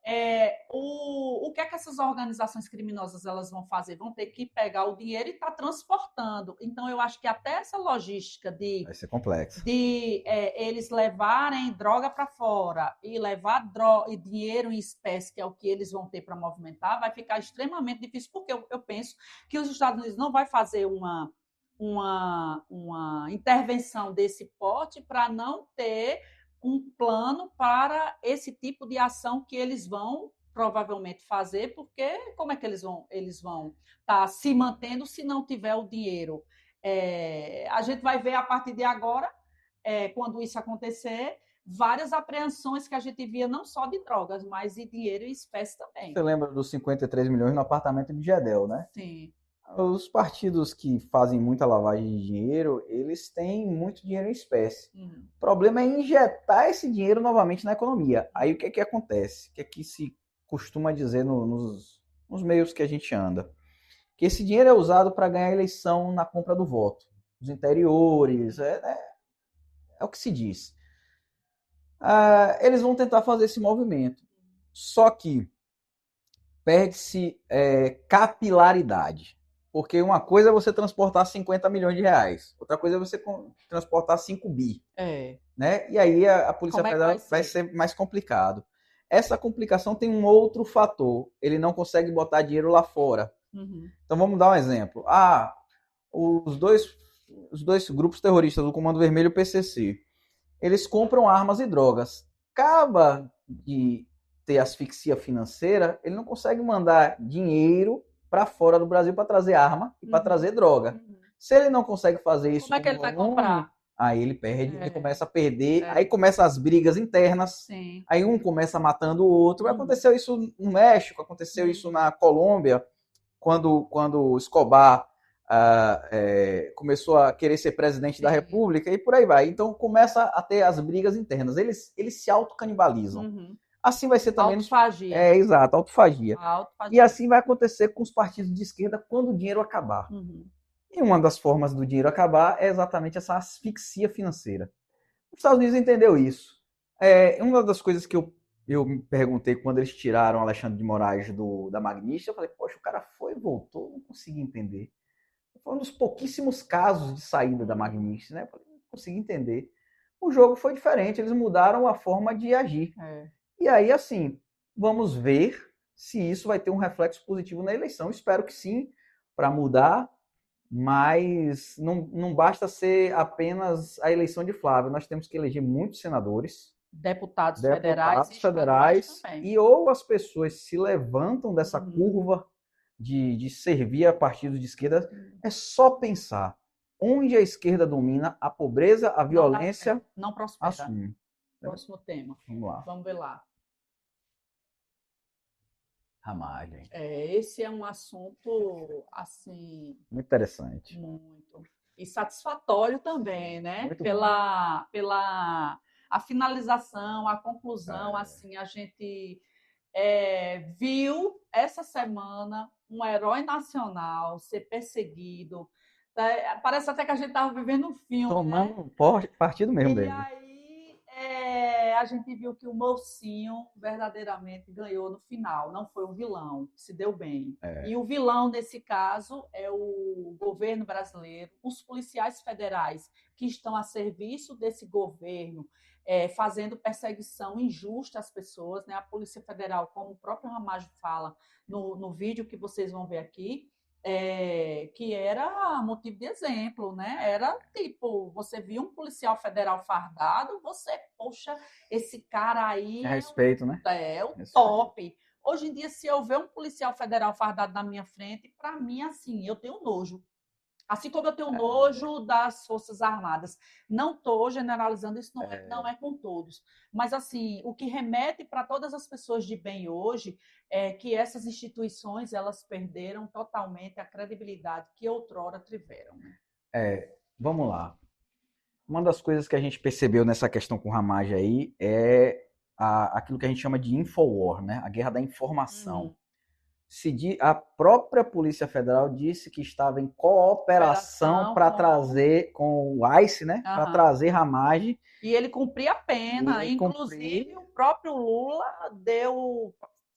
Speaker 1: O que é que essas organizações criminosas elas vão fazer? Vão ter que pegar o dinheiro e estar transportando. Então, eu acho que até essa logística
Speaker 2: vai ser complexo.
Speaker 1: de eles levarem droga para fora e levar dinheiro em espécie, que é o que eles vão ter para movimentar, vai ficar extremamente difícil, porque eu penso que os Estados Unidos não vai fazer uma intervenção desse porte para não ter um plano para esse tipo de ação que eles vão provavelmente fazer, porque como é que eles vão estar se mantendo se não tiver o dinheiro? A gente vai ver a partir de agora, quando isso acontecer, várias apreensões que a gente via não só de drogas, mas de dinheiro e espécie também.
Speaker 2: Você lembra dos 53 milhões no apartamento de Gedel, né?
Speaker 1: Sim.
Speaker 2: Os partidos que fazem muita lavagem de dinheiro, eles têm muito dinheiro em espécie. O problema é injetar esse dinheiro novamente na economia. Aí o que é que acontece? O que é que se costuma dizer nos meios que a gente anda? Que esse dinheiro é usado para ganhar eleição na compra do voto. Os interiores, é o que se diz. Eles vão tentar fazer esse movimento. Só que perde-se capilaridade. Porque uma coisa é você transportar 50 milhões de reais. Outra coisa é você transportar 5 bi. Né? E aí a Polícia Federal vai ser mais complicado. Essa complicação tem um outro fator. Ele não consegue botar dinheiro lá fora. Então vamos dar um exemplo. Os dois grupos terroristas, o Comando Vermelho e o PCC, eles compram armas e drogas. Acaba de ter asfixia financeira, ele não consegue mandar dinheiro para fora do Brasil para trazer arma e para trazer droga. Se ele não consegue fazer isso,
Speaker 1: como é que ele vai comprar?
Speaker 2: Aí ele perde, ele começa a perder, aí começam as brigas internas, aí um começa matando o outro. Aconteceu isso no México, aconteceu isso na Colômbia, quando o Escobar começou a querer ser presidente da República, e por aí vai. Então começa a ter as brigas internas, eles se autocanibalizam. Assim vai ser também...
Speaker 1: Autofagia.
Speaker 2: Exato, autofagia. E assim vai acontecer com os partidos de esquerda quando o dinheiro acabar. E uma das formas do dinheiro acabar é exatamente essa asfixia financeira. Os Estados Unidos entendeu isso. Uma das coisas que eu me perguntei quando eles tiraram Alexandre de Moraes da Magnitsky, eu falei, poxa, o cara foi e voltou, não consegui entender. Foi um dos pouquíssimos casos de saída da Magnitsky, né? Eu falei, não consegui entender. O jogo foi diferente, eles mudaram a forma de agir. E aí, assim, vamos ver se isso vai ter um reflexo positivo na eleição. Espero que sim, para mudar, mas não basta ser apenas a eleição de Flávio. Nós temos que eleger muitos senadores,
Speaker 1: deputados federais
Speaker 2: e ou as pessoas se levantam dessa curva de servir a partidos de esquerda. É só pensar. Onde a esquerda domina, a pobreza, a violência
Speaker 1: não prospera.
Speaker 2: Assume.
Speaker 1: Próximo tema.
Speaker 2: Vamos lá.
Speaker 1: Vamos ver lá.
Speaker 2: Ramagem.
Speaker 1: Esse é um assunto, assim...
Speaker 2: muito interessante.
Speaker 1: Muito. E satisfatório também, né?
Speaker 2: Muito
Speaker 1: Pela a finalização, a conclusão, assim, a gente viu essa semana um herói nacional ser perseguido. Parece até que a gente estava vivendo um filme,
Speaker 2: tomando partido mesmo dele.
Speaker 1: E aí a gente viu que o mocinho verdadeiramente ganhou no final, não foi um vilão, se deu bem. E o vilão, nesse caso, é o governo brasileiro, os policiais federais que estão a serviço desse governo, fazendo perseguição injusta às pessoas, né? A Polícia Federal, como o próprio Ramagem fala no vídeo que vocês vão ver aqui, que era motivo de exemplo, né? Era tipo, você viu um policial federal fardado, você, poxa, esse cara aí
Speaker 2: respeito, né?
Speaker 1: É o top. Hoje em dia, se eu ver um policial federal fardado na minha frente, para mim, assim, eu tenho nojo. Assim como eu tenho nojo das Forças Armadas. Não estou generalizando, isso não é com todos. Mas, assim, o que remete para todas as pessoas de bem hoje é que essas instituições elas perderam totalmente a credibilidade que outrora tiveram.
Speaker 3: Vamos lá. Uma das coisas que a gente percebeu nessa questão com o Ramage aí é aquilo que a gente chama de Infowar, né? A guerra da informação. A própria Polícia Federal disse que estava em cooperação para trazer com o ICE, né? Para trazer Ramage.
Speaker 1: E ele cumpria a pena. Inclusive, o próprio Lula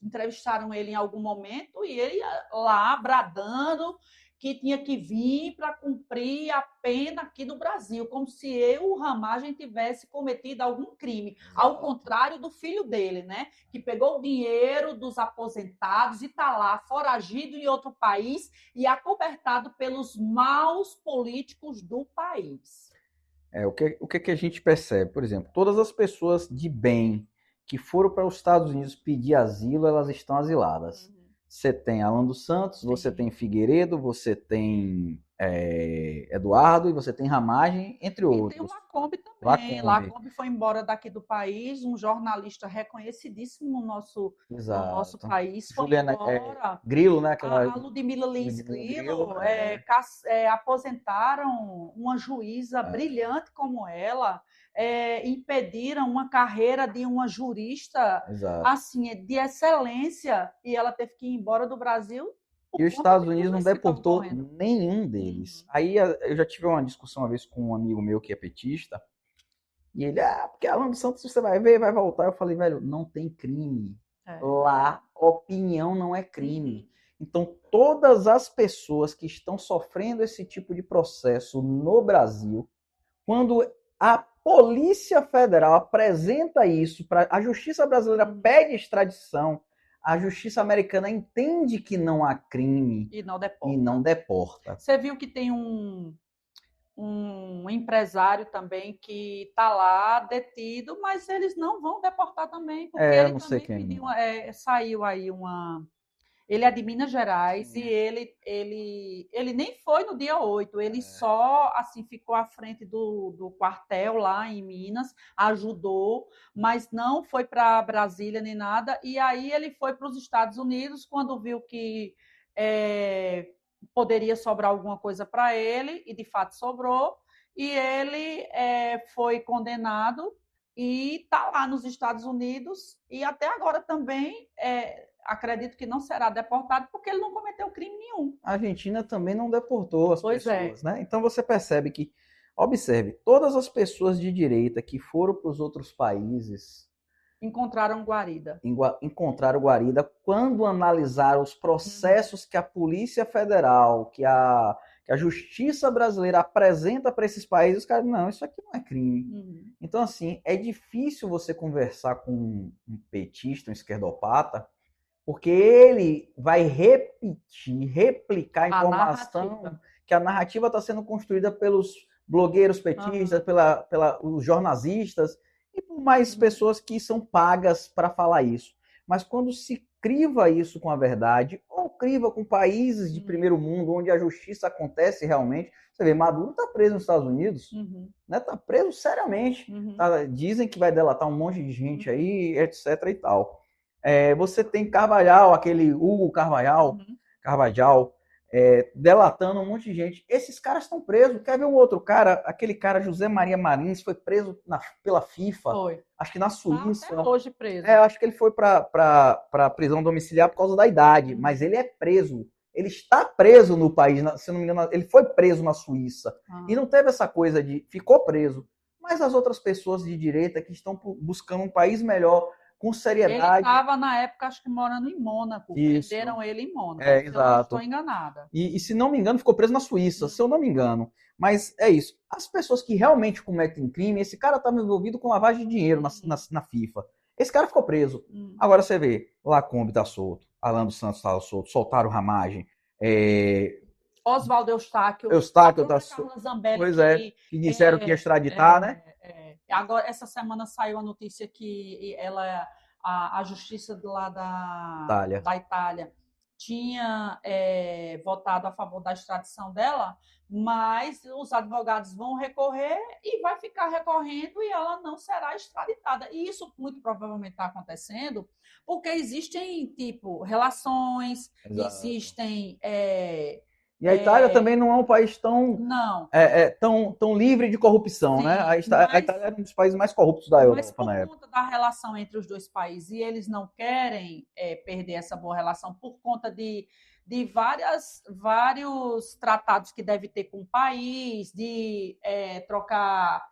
Speaker 1: entrevistaram ele em algum momento e ele lá bradando que tinha que vir para cumprir a pena aqui no Brasil, como se o Ramagem tivesse cometido algum crime, ao contrário do filho dele, né? Que pegou o dinheiro dos aposentados e está lá foragido em outro país e acobertado pelos maus políticos do país.
Speaker 3: O que a gente percebe? Por exemplo, todas as pessoas de bem que foram para os Estados Unidos pedir asilo, elas estão asiladas. Você tem Alan dos Santos, você tem Figueiredo, você tem Eduardo e você tem Ramagem, entre outros.
Speaker 1: E tem o Lacombe também. Lacombe foi embora daqui do país, um jornalista reconhecidíssimo no nosso país. Foi
Speaker 3: Juliana,
Speaker 1: embora.
Speaker 3: Grilo, né?
Speaker 1: A Ludmila Lins Grilo, aposentaram uma juíza brilhante como ela, impediram uma carreira de uma jurista assim, de excelência, e ela teve que ir embora do Brasil.
Speaker 3: E os Estados Unidos não deportou nenhum deles. Aí eu já tive uma discussão uma vez com um amigo meu que é petista, e ele, porque Alan dos Santos você vai ver, vai voltar. Eu falei, velho, não tem crime. Lá, opinião não é crime. Então, todas as pessoas que estão sofrendo esse tipo de processo no Brasil, quando a Polícia Federal apresenta isso, a Justiça Brasileira pede extradição, a Justiça Americana entende que não há crime
Speaker 1: e não deporta. Você viu que tem um empresário também que está lá detido, mas eles não vão deportar também, porque ele
Speaker 3: não sei quem.
Speaker 1: Pediu, saiu aí ele é de Minas Gerais. Sim. E ele nem foi no dia 8, ele só assim ficou à frente do quartel lá em Minas, ajudou, mas não foi para Brasília nem nada. E aí ele foi para os Estados Unidos quando viu que poderia sobrar alguma coisa para ele, e de fato sobrou, e ele foi condenado e está lá nos Estados Unidos, e até agora também acredito que não será deportado porque ele não cometeu crime nenhum.
Speaker 3: A Argentina também não deportou as pessoas, né? Então você percebe que, observe, todas as pessoas de direita que foram para os outros países
Speaker 1: encontraram guarida.
Speaker 3: Encontraram guarida quando analisaram os processos que a Polícia Federal, que a Justiça Brasileira apresenta para esses países, os caras, não, isso aqui não é crime. Então, assim, é difícil você conversar com um petista, um esquerdopata, porque ele vai replicar a informação, que a narrativa está sendo construída pelos blogueiros petistas, pelos jornalistas e por mais pessoas que são pagas para falar isso. Mas quando se criva isso com a verdade, ou criva com países de primeiro mundo, onde a justiça acontece realmente, você vê, Maduro está preso nos Estados Unidos, né? Está preso seriamente. Dizem que vai delatar um monte de gente aí, etc. e tal. Você tem Carvalhal, aquele Hugo Carvalhal, delatando um monte de gente. Esses caras estão presos. Quer ver um outro cara? Aquele cara, José Maria Marins, foi preso pela FIFA.
Speaker 1: Foi.
Speaker 3: Acho que na Suíça.
Speaker 1: Até hoje preso.
Speaker 3: Acho que ele foi para prisão domiciliar por causa da idade, mas ele é preso. Ele está preso no país, se não me engano, ele foi preso na Suíça. E não teve essa coisa de ficou preso. Mas as outras pessoas de direita que estão buscando um país melhor, com seriedade.
Speaker 1: Ele estava, na época, acho que morando em Mônaco. Prenderam ele em Mônaco.
Speaker 3: Exato. Eu não
Speaker 1: estou enganada.
Speaker 3: E se não me engano, ficou preso na Suíça, se eu não me engano. Mas é isso. As pessoas que realmente cometem crime, esse cara estava envolvido com lavagem de dinheiro na FIFA. Esse cara ficou preso. Agora você vê, Lacombe está solto, Alan dos Santos está solto, soltaram Ramagem.
Speaker 1: Oswaldo Eustáquio
Speaker 3: está solto. Pois que disseram que ia extraditar, né?
Speaker 1: Agora, essa semana saiu a notícia que a justiça lá da Itália tinha votado a favor da extradição dela, mas os advogados vão recorrer e vai ficar recorrendo e ela não será extraditada. E isso muito provavelmente está acontecendo porque existem, tipo, relações,
Speaker 3: Exato.
Speaker 1: existem...
Speaker 3: E a Itália também não é um país
Speaker 1: não.
Speaker 3: tão livre de corrupção,
Speaker 1: Sim,
Speaker 3: né? A Itália era um dos países mais corruptos da Europa na época.
Speaker 1: Mas por conta da relação entre os dois países, e eles não querem perder essa boa relação por conta de vários tratados que deve ter com o país, de trocar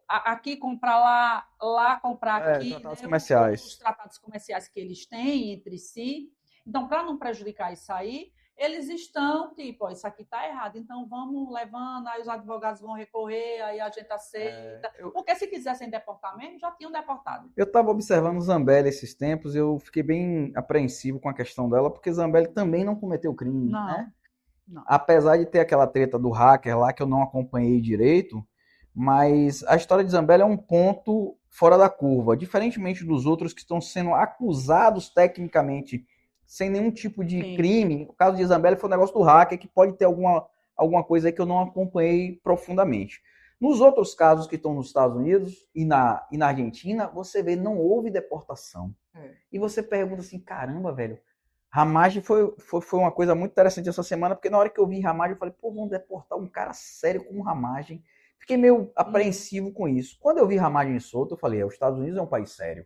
Speaker 1: aqui comprar lá, lá comprar aqui,
Speaker 3: tratados
Speaker 1: né?
Speaker 3: comerciais.
Speaker 1: Os tratados comerciais que eles têm entre si. Então, para não prejudicar isso aí, eles estão, tipo, isso aqui está errado, então vamos levando, aí os advogados vão recorrer, aí a gente aceita. Porque se quisessem deportar mesmo, já tinham deportado.
Speaker 3: Eu estava observando Zambelli esses tempos e eu fiquei bem apreensivo com a questão dela, porque Zambelli também não cometeu crime, né?
Speaker 1: Não.
Speaker 3: Apesar de ter aquela treta do hacker lá que eu não acompanhei direito, mas a história de Zambelli é um ponto fora da curva, diferentemente dos outros que estão sendo acusados tecnicamente sem nenhum tipo de crime. O caso de Zambelli foi um negócio do hacker que pode ter alguma coisa aí que eu não acompanhei profundamente. Nos outros casos que estão nos Estados Unidos e na Argentina, você vê, não houve deportação. E você pergunta assim, caramba, velho, Ramagem foi uma coisa muito interessante essa semana, porque na hora que eu vi Ramagem, eu falei, pô, vamos deportar um cara sério como Ramagem. Fiquei meio apreensivo com isso. Quando eu vi Ramagem solto, eu falei, os Estados Unidos é um país sério.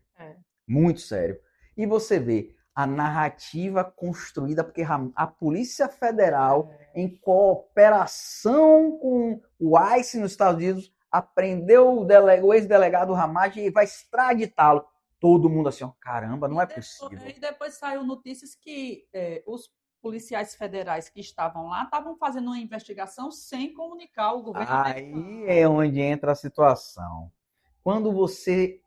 Speaker 3: Muito sério. E você vê a narrativa construída, porque a Polícia Federal, em cooperação com o ICE nos Estados Unidos, apreendeu o ex-delegado Ramagem e vai extraditá-lo. Todo mundo assim, ó, caramba, não é possível.
Speaker 1: E depois saiu notícias que os policiais federais que estavam lá estavam fazendo uma investigação sem comunicar ao governo americano.
Speaker 3: Aí é onde entra a situação. Quando você...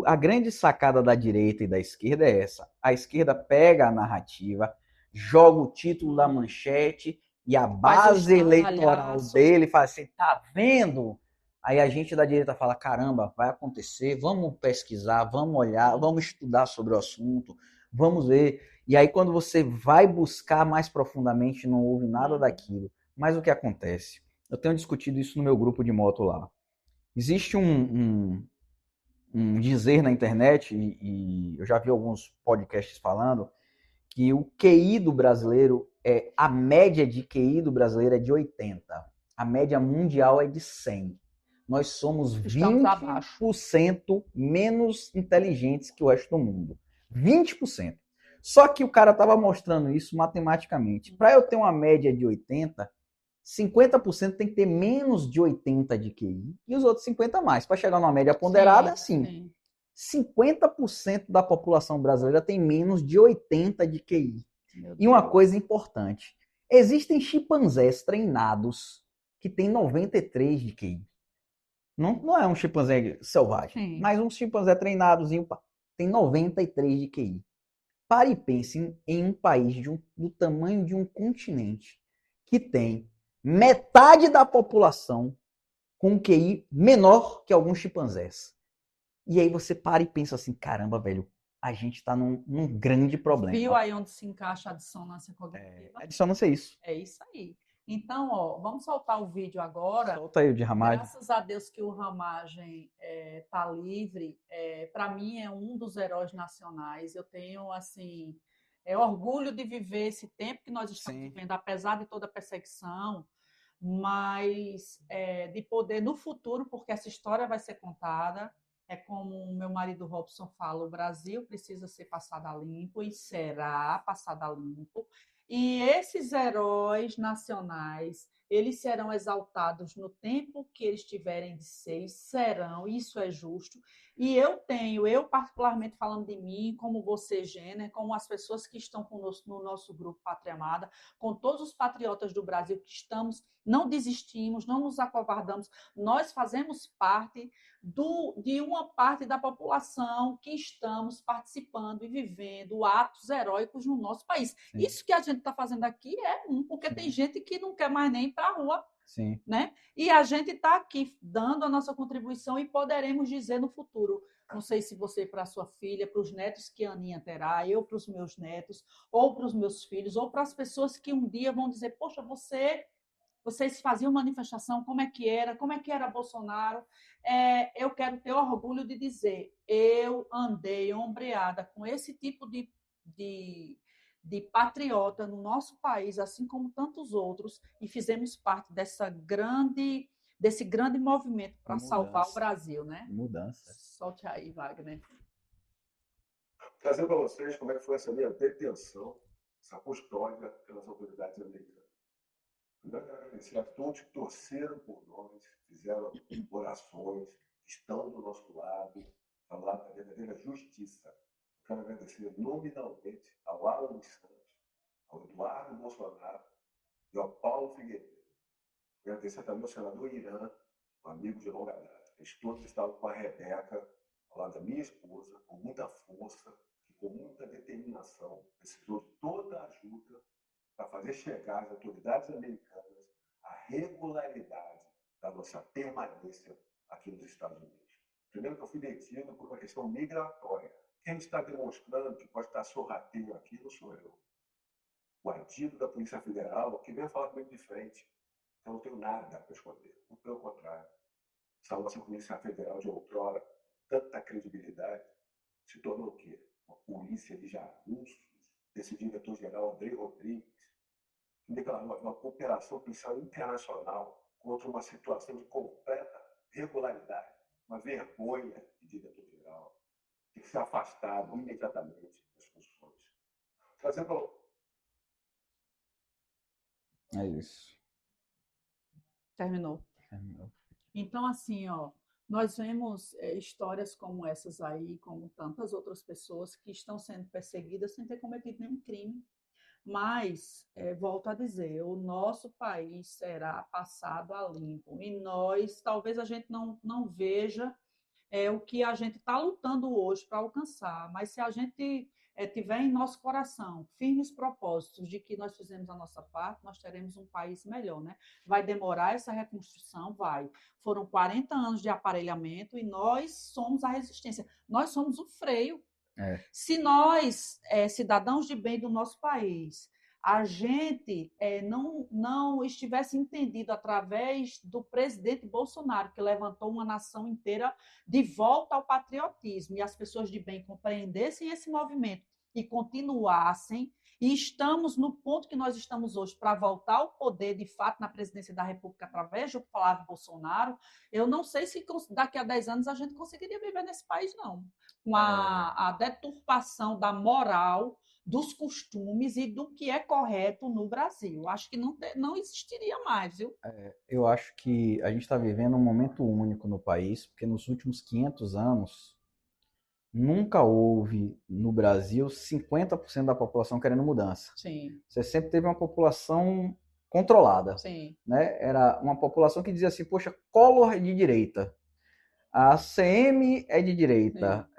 Speaker 3: A grande sacada da direita e da esquerda é essa. A esquerda pega a narrativa, joga o título da manchete e a base eleitoral dele fala assim, tá vendo? Aí a gente da direita fala, caramba, vai acontecer, vamos pesquisar, vamos olhar, vamos estudar sobre o assunto, vamos ver. E aí quando você vai buscar mais profundamente, não houve nada daquilo. Mas o que acontece? Eu tenho discutido isso no meu grupo de moto lá. Existe um dizer na internet, e eu já vi alguns podcasts falando, que o QI do brasileiro, a média de QI do brasileiro é de 80. A média mundial é de 100. Nós somos 20% menos inteligentes que o resto do mundo. 20%. Só que o cara estava mostrando isso matematicamente. Para eu ter uma média de 80, 50% tem que ter menos de 80 de QI e os outros 50 mais. Para chegar numa média ponderada, assim, 50% da população brasileira tem menos de 80 de QI. E uma coisa importante, existem chimpanzés treinados que têm 93 de QI. Não é um chimpanzé selvagem, mas um chimpanzé treinadozinho tem 93 de QI. Pare e pense em um país do tamanho de um continente que tem metade da população com um QI menor que alguns chimpanzés. E aí você para e pensa assim, caramba, velho, a gente está num grande problema.
Speaker 1: Viu aí onde se encaixa a dissonância cognitiva?
Speaker 3: A dissonância é isso.
Speaker 1: É isso aí. Então, ó, vamos soltar o vídeo agora.
Speaker 3: Solta aí o de Ramagem.
Speaker 1: Graças a Deus que o Ramagem tá livre. Para mim é um dos heróis nacionais. Eu tenho, assim, orgulho de viver esse tempo que nós estamos vivendo, apesar de toda a perseguição, mas de poder no futuro, porque essa história vai ser contada. É como o meu marido Robson fala, o Brasil precisa ser passado a limpo e será passado a limpo. E esses heróis nacionais, eles serão exaltados no tempo que eles tiverem de ser, serão, isso é justo. E eu particularmente falando de mim, como você, Gêner, como as pessoas que estão conosco no nosso grupo Pátria Amada, com todos os patriotas do Brasil que estamos, não desistimos, não nos acovardamos, nós fazemos parte de uma parte da população que estamos participando e vivendo atos heróicos no nosso país. Isso que a gente está fazendo aqui porque tem gente que não quer mais nem ir para a rua
Speaker 2: Sim.
Speaker 1: Né? E a gente está aqui dando a nossa contribuição e poderemos dizer no futuro, não sei se você para a sua filha, para os netos que a Aninha terá, eu para os meus netos, ou para os meus filhos, ou para as pessoas que um dia vão dizer, poxa, vocês faziam manifestação, como é que era Bolsonaro? Eu quero ter orgulho de dizer, eu andei ombreada com esse tipo de patriota no nosso país, assim como tantos outros, e fizemos parte desse grande movimento para salvar o Brasil, né?
Speaker 2: Mudança.
Speaker 1: Solte aí, Wagner.
Speaker 4: Trazer para vocês como é que foi essa minha detenção, essa custódia pelas autoridades americanas. Eu quero agradecer a todos que torceram por nós, fizeram orações, estão do nosso lado, falar da verdadeira justiça. Eu quero agradecer nominalmente ao Alan dos Santos, ao Eduardo Bolsonaro e ao Paulo Figueiredo. Agradecer também ao senador Irã, um amigo de longa data. Eles todos estavam com a Rebeca, ao lado da minha esposa, com muita força e com muita determinação. Precisou de toda a ajuda para fazer chegar às autoridades americanas a regularidade da nossa permanência aqui nos Estados Unidos. Primeiro que eu fui detido por uma questão migratória. Quem está demonstrando que pode estar sorrateiro aqui não sou eu. O adido da Polícia Federal, que vem falar comigo de frente. Eu não tenho nada para esconder. Pelo contrário. Essa nossa Polícia Federal de outrora, tanta credibilidade, se tornou o quê? Uma polícia de jagunços, desse diretor-geral Andrei Rodrigues, que declarou uma cooperação policial internacional contra uma situação de completa regularidade, uma vergonha de diretor-geral, tem que ser afastado imediatamente das funções. Trazendo
Speaker 2: É isso.
Speaker 1: Terminou. Então, assim, nós vemos histórias como essas aí, como tantas outras pessoas que estão sendo perseguidas sem ter cometido nenhum crime. Mas, volto a dizer, o nosso país será passado a limpo. E nós, talvez a gente não veja o que a gente está lutando hoje para alcançar, mas se a gente tiver em nosso coração firmes propósitos de que nós fizemos a nossa parte, nós teremos um país melhor, né? Vai demorar essa reconstrução? Vai. Foram 40 anos de aparelhamento e nós somos a resistência, nós somos o freio. Se nós, cidadãos de bem do nosso país, a gente não estivesse entendido através do presidente Bolsonaro, que levantou uma nação inteira de volta ao patriotismo, e as pessoas de bem compreendessem esse movimento e continuassem, e estamos no ponto que nós estamos hoje para voltar ao poder, de fato, na presidência da República, através do Flávio Bolsonaro, eu não sei se daqui a 10 anos a gente conseguiria viver nesse país, não. Com a deturpação da moral, dos costumes e do que é correto no Brasil. Acho que não existiria mais, viu?
Speaker 2: Eu acho que a gente está vivendo um momento único no país, porque nos últimos 500 anos nunca houve no Brasil 50% da população querendo mudança.
Speaker 1: Sim.
Speaker 2: Você sempre teve uma população controlada.
Speaker 1: Sim.
Speaker 2: Né? Era uma população que dizia assim, poxa, Collor é de direita. A CM é de direita,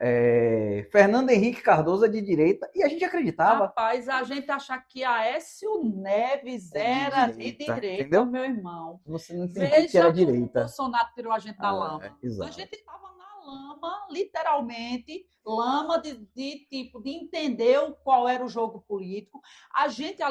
Speaker 2: Fernando Henrique Cardoso é de direita, e a gente acreditava.
Speaker 1: Rapaz, a gente achava que a Aécio Neves era de direita,
Speaker 2: entendeu?
Speaker 1: Meu irmão.
Speaker 2: Você não entendia que era direita.
Speaker 1: O Bolsonaro tirou a gente da lama.
Speaker 2: Exato.
Speaker 1: A gente estava na lama, literalmente, lama de entender qual era o jogo político. A gente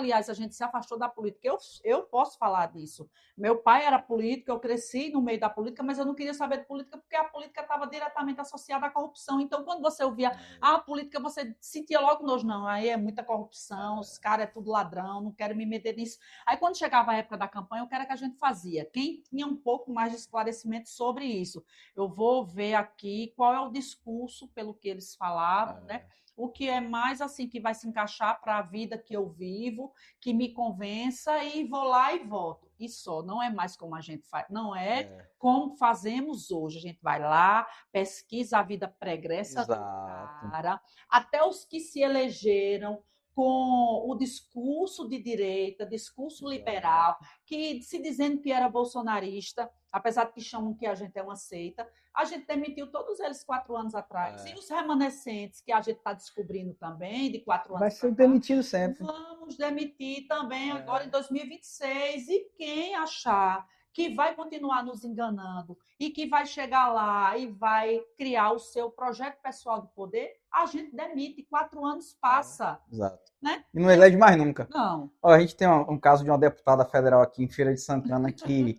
Speaker 1: se afastou da política. Eu posso falar disso. Meu pai era político, eu cresci no meio da política, mas eu não queria saber de política porque a política estava diretamente associada à corrupção. Então, quando você ouvia a política, você sentia logo nojo. Não, aí é muita corrupção, os caras é tudo ladrão, não quero me meter nisso. Aí, quando chegava a época da campanha, o que era que a gente fazia? Quem tinha um pouco mais de esclarecimento sobre isso? Eu vou ver aqui qual é o discurso pelo que eles falavam, né? O que é mais assim que vai se encaixar para a vida que eu vivo, que me convença, e vou lá e voto. E só, não é mais como a gente faz, não é como fazemos hoje. A gente vai lá, pesquisa a vida pregressa do cara, até os que se elegeram com o discurso de direita, discurso liberal, que se dizendo que era bolsonarista, apesar de que chamam que a gente é uma seita, a gente demitiu todos eles 4 anos atrás. E os remanescentes, que a gente está descobrindo também, de 4 anos
Speaker 2: atrás. Vai ser demitido sempre.
Speaker 1: Vamos demitir também agora em 2026. E quem achar que vai continuar nos enganando e que vai chegar lá e vai criar o seu projeto pessoal de poder, a gente demite, 4 anos passa.
Speaker 2: Exato.
Speaker 1: Né?
Speaker 2: E não elege mais nunca.
Speaker 1: Não.
Speaker 2: Ó, a gente tem um caso de uma deputada federal aqui em Feira de Santana que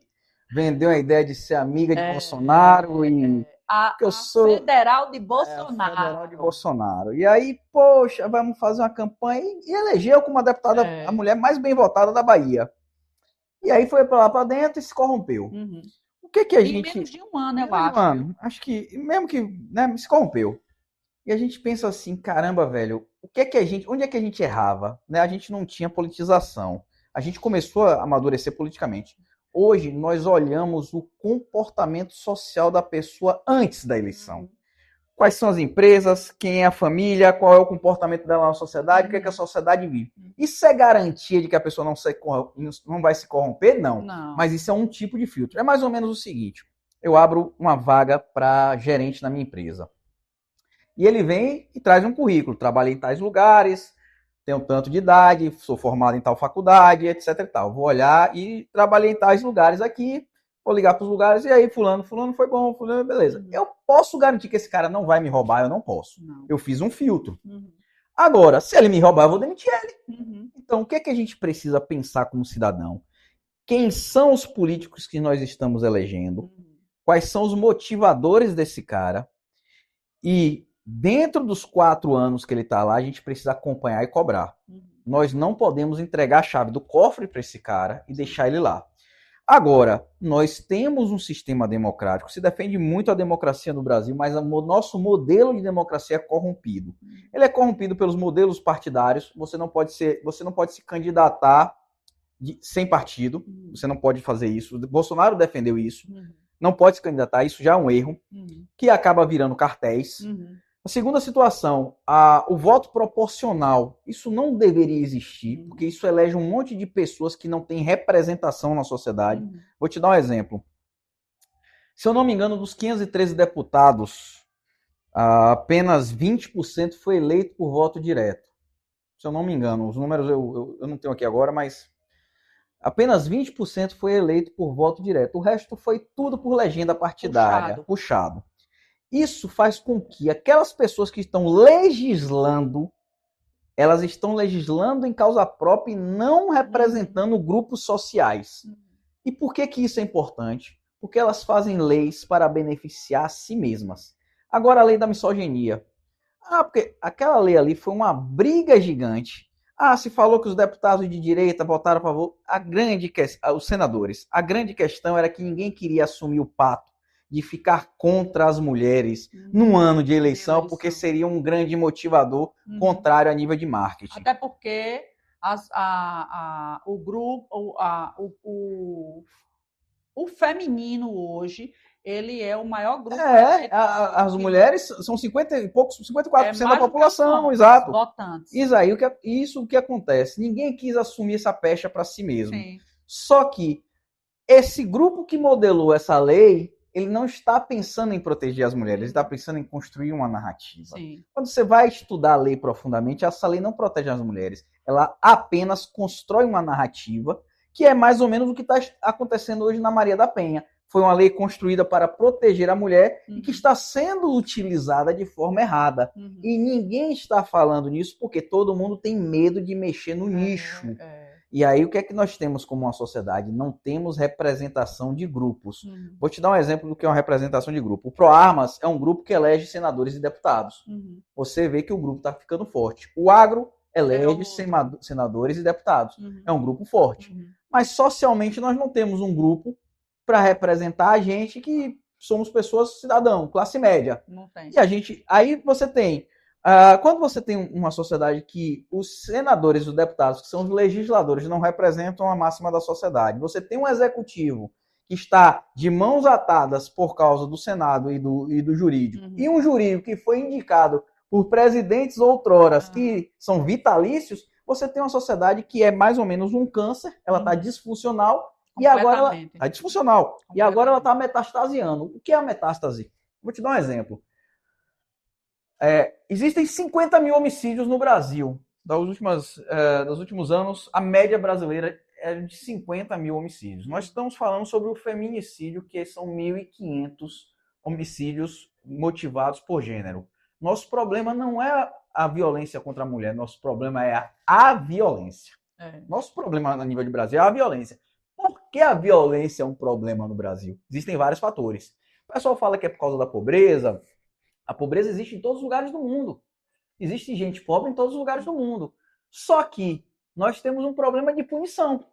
Speaker 2: vendeu a ideia de ser amiga de Bolsonaro e...
Speaker 1: A
Speaker 2: eu sou
Speaker 1: federal de Bolsonaro.
Speaker 2: a federal de Bolsonaro. E aí, poxa, vamos fazer uma campanha e elegeu como a deputada, a mulher mais bem votada da Bahia. E aí foi para lá para dentro e se corrompeu.
Speaker 1: Uhum.
Speaker 2: O que a
Speaker 1: Em
Speaker 2: gente...
Speaker 1: menos de um ano, eu
Speaker 2: menos de
Speaker 1: acho.
Speaker 2: um ano. Acho que, mesmo que, né, se corrompeu. E a gente pensa assim, caramba, velho, onde é que a gente errava? Né? A gente não tinha politização. A gente começou a amadurecer politicamente. Hoje, nós olhamos o comportamento social da pessoa antes da eleição. Quais são as empresas, quem é a família, qual é o comportamento dela na sociedade, o que é que a sociedade vive. Isso é garantia de que a pessoa não vai se corromper? Não. Mas isso é um tipo de filtro. É mais ou menos o seguinte, eu abro uma vaga para gerente na minha empresa. E ele vem e traz um currículo. Trabalhei em tais lugares, tenho tanto de idade, sou formado em tal faculdade, etc e tal. Vou olhar e trabalhei em tais lugares aqui, vou ligar para os lugares, e aí fulano foi bom, fulano, beleza. Eu posso garantir que esse cara não vai me roubar? Eu não posso. Eu fiz um filtro. Agora, se ele me roubar, eu vou demitir ele. Então, o que é que a gente precisa pensar como cidadão? Quem são os políticos que nós estamos elegendo? Quais são os motivadores desse cara? E dentro dos 4 anos que ele está lá, a gente precisa acompanhar e cobrar. Nós não podemos entregar a chave do cofre para esse cara e deixar ele lá. Agora, nós temos um sistema democrático, se defende muito a democracia no Brasil, mas o nosso modelo de democracia é corrompido. Ele é corrompido pelos modelos partidários, você não pode se candidatar sem partido, você não pode fazer isso. Bolsonaro defendeu isso, não pode se candidatar, isso já é um erro, que acaba virando cartéis. A segunda situação, o voto proporcional, isso não deveria existir, porque isso elege um monte de pessoas que não têm representação na sociedade. Vou te dar um exemplo. Se eu não me engano, dos 513 deputados, apenas 20% foi eleito por voto direto. Se eu não me engano, os números eu não tenho aqui agora, mas apenas 20% foi eleito por voto direto. O resto foi tudo por legenda partidária, puxado. Isso faz com que aquelas pessoas que estão legislando, elas estão legislando em causa própria e não representando grupos sociais. E por que isso é importante? Porque elas fazem leis para beneficiar a si mesmas. Agora a lei da misoginia. Porque aquela lei ali foi uma briga gigante. Se falou que os deputados de direita votaram a favor. Os senadores. A grande questão era que ninguém queria assumir o pato de ficar contra as mulheres num ano de eleição, porque seria um grande motivador contrário a nível de marketing.
Speaker 1: Até porque o grupo, o feminino hoje, ele é o maior grupo.
Speaker 2: As mulheres são 50 e poucos, 54% da população, exato.
Speaker 1: Votantes.
Speaker 2: Isso o que acontece? Ninguém quis assumir essa pecha para si mesmo.
Speaker 1: Sim.
Speaker 2: Só que esse grupo que modelou essa lei, ele não está pensando em proteger as mulheres, ele está pensando em construir uma narrativa.
Speaker 1: Sim.
Speaker 2: Quando você vai estudar a lei profundamente, essa lei não protege as mulheres. Ela apenas constrói uma narrativa que é mais ou menos o que está acontecendo hoje na Maria da Penha. Foi uma lei construída para proteger a mulher e que está sendo utilizada de forma errada. E ninguém está falando nisso porque todo mundo tem medo de mexer no nicho. E aí, o que é que nós temos como uma sociedade? Não temos representação de grupos. Vou te dar um exemplo do que é uma representação de grupo. O ProArmas é um grupo que elege senadores e deputados. Você vê que o grupo está ficando forte. O Agro elege senadores e deputados. É um grupo forte. Mas, socialmente, nós não temos um grupo para representar a gente que somos pessoas cidadão, classe média.
Speaker 1: Não tem.
Speaker 2: E aí você tem... quando você tem uma sociedade que os senadores e os deputados, que são os legisladores, não representam a máxima da sociedade, você tem um executivo que está de mãos atadas por causa do Senado e do jurídico, e um jurídico que foi indicado por presidentes outroras que são vitalícios, você tem uma sociedade que é mais ou menos um câncer, ela está disfuncional, e agora ela está disfuncional, e agora ela está metastasiando. O que é a metástase? Vou te dar um exemplo. Existem 50 mil homicídios no Brasil. Dos últimos anos, a média brasileira
Speaker 3: é de 50 mil homicídios. Nós estamos falando sobre o feminicídio, que são 1.500 homicídios motivados por gênero. Nosso problema não é a violência contra a mulher, nosso problema é a violência. Nosso problema a nível de Brasil é a violência. Por que a violência é um problema no Brasil? Existem vários fatores. O pessoal fala que é por causa da pobreza. A pobreza existe em todos os lugares do mundo. Existe gente pobre em todos os lugares do mundo. Só que nós temos um problema de punição.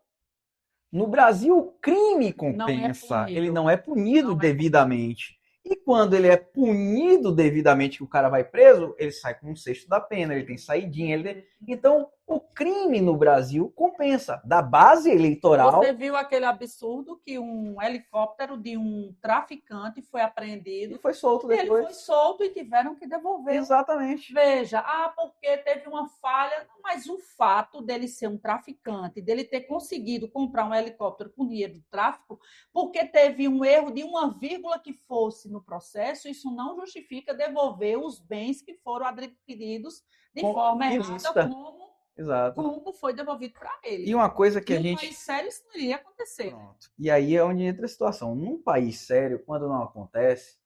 Speaker 3: No Brasil, o crime compensa. Ele não é punido devidamente. E quando ele é punido devidamente, que o cara vai preso, ele sai com um sexto da pena, ele tem saidinha. Então, o crime no Brasil compensa. Da base eleitoral...
Speaker 1: Você viu aquele absurdo que um helicóptero de um traficante foi apreendido.
Speaker 3: E foi solto depois.
Speaker 1: Ele foi solto e tiveram que devolver.
Speaker 3: Exatamente.
Speaker 1: Veja, porque teve uma falha, mas o fato dele ser um traficante, dele ter conseguido comprar um helicóptero com dinheiro do tráfico, porque teve um erro de uma vírgula que fosse no processo, isso não justifica devolver os bens que foram adquiridos de forma errada, como foi devolvido para ele.
Speaker 3: E uma coisa que a gente...
Speaker 1: Num país sério, isso não iria acontecer.
Speaker 3: Pronto. E aí é onde entra a situação. Num país sério, quando não acontece,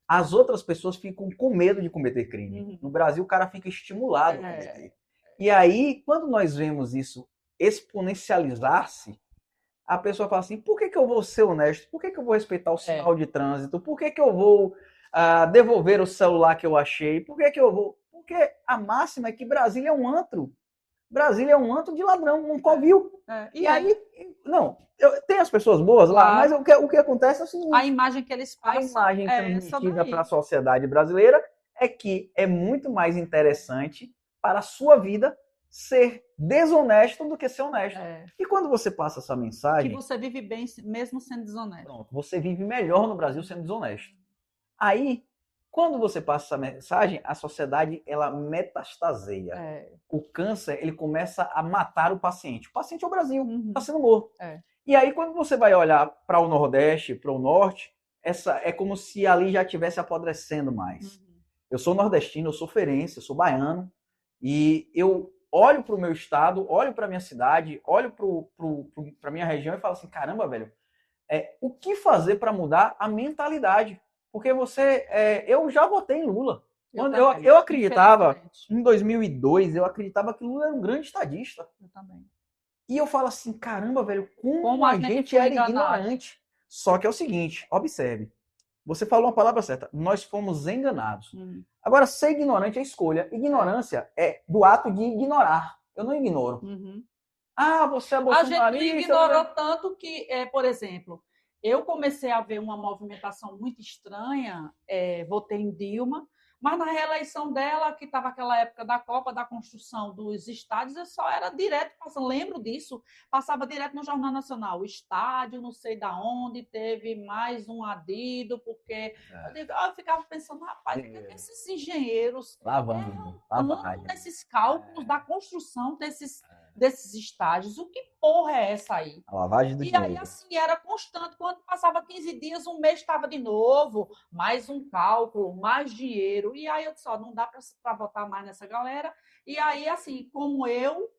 Speaker 3: as outras pessoas ficam com medo de cometer crime. No Brasil, o cara fica estimulado a cometer. E aí, quando nós vemos isso exponencializar-se, a pessoa fala assim, por que eu vou ser honesto? Por que eu vou respeitar o sinal de trânsito? Por que eu vou devolver o celular que eu achei? Por que eu vou... Porque a máxima é que Brasília é um antro. Brasília é um antro de ladrão, um covil. E aí, não, tem as pessoas boas lá, mas o que acontece é o seguinte...
Speaker 1: A imagem que eles passam...
Speaker 3: A imagem transmitida para a sociedade brasileira é que é muito mais interessante para a sua vida ser desonesto do que ser honesto. E quando você passa essa mensagem...
Speaker 1: Que você vive bem mesmo sendo desonesto.
Speaker 3: Pronto, você vive melhor no Brasil sendo desonesto. Aí... Quando você passa essa mensagem, a sociedade, ela metastaseia. O câncer, ele começa a matar o paciente. O paciente é o Brasil, está sendo morto. E aí, quando você vai olhar para o Nordeste, para o Norte, é como se ali já estivesse apodrecendo mais. Eu sou nordestino, eu sou feirense, eu sou baiano, e eu olho para o meu estado, olho para a minha cidade, olho para a minha região e falo assim, caramba, velho, o que fazer para mudar a mentalidade? Porque eu já votei em Lula. Eu acreditava, em 2002, eu acreditava que Lula era um grande estadista.
Speaker 1: Eu também.
Speaker 3: E eu falo assim, caramba, velho, como a gente era ignorante. Só que é o seguinte, observe. Você falou uma palavra certa. Nós fomos enganados. Agora, ser ignorante é escolha. Ignorância é do ato de ignorar. Eu não ignoro. Você é bolsonarista.
Speaker 1: A gente ignorou tanto que, por exemplo... Eu comecei a ver uma movimentação muito estranha, votei em Dilma, mas na reeleição dela, que estava aquela época da Copa, da construção dos estádios, eu só era direto, lembro disso, passava direto no Jornal Nacional, o estádio, não sei da onde, teve mais um adido, porque eu ficava pensando, rapaz, o que esses engenheiros
Speaker 3: lavando
Speaker 1: nesses cálculos da construção desses estádios, o que porra é essa aí?
Speaker 3: A lavagem do dinheiro.
Speaker 1: E aí, assim, era constante. Quando passava 15 dias, um mês estava de novo, mais um cálculo, mais dinheiro. E aí eu disse, não dá para votar mais nessa galera. E aí, assim, como eu,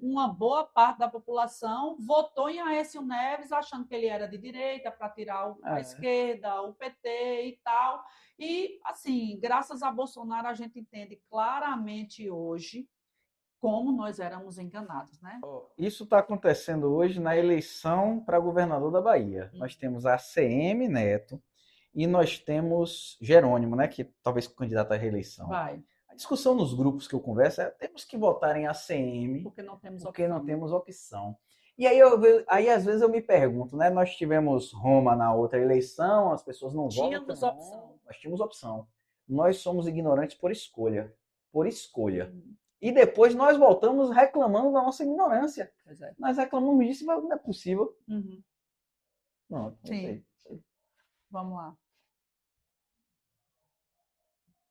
Speaker 1: uma boa parte da população votou em Aécio Neves, achando que ele era de direita, para tirar a esquerda, o PT e tal. E, assim, graças a Bolsonaro, a gente entende claramente hoje como nós éramos enganados, né?
Speaker 3: Isso está acontecendo hoje na eleição para governador da Bahia. Nós temos a ACM Neto e nós temos Jerônimo, né, que talvez candidato à reeleição.
Speaker 1: A
Speaker 3: discussão nos grupos que eu converso é temos que votar em ACM
Speaker 1: porque não temos
Speaker 3: opção. E aí às vezes eu me pergunto, né? Nós tivemos Roma na outra eleição, as pessoas não votam. Nós tínhamos opção. Nós somos ignorantes por escolha. Por escolha. E depois nós voltamos reclamando da nossa ignorância. Nós reclamamos disso, mas não é possível. Não sei.
Speaker 1: Vamos lá.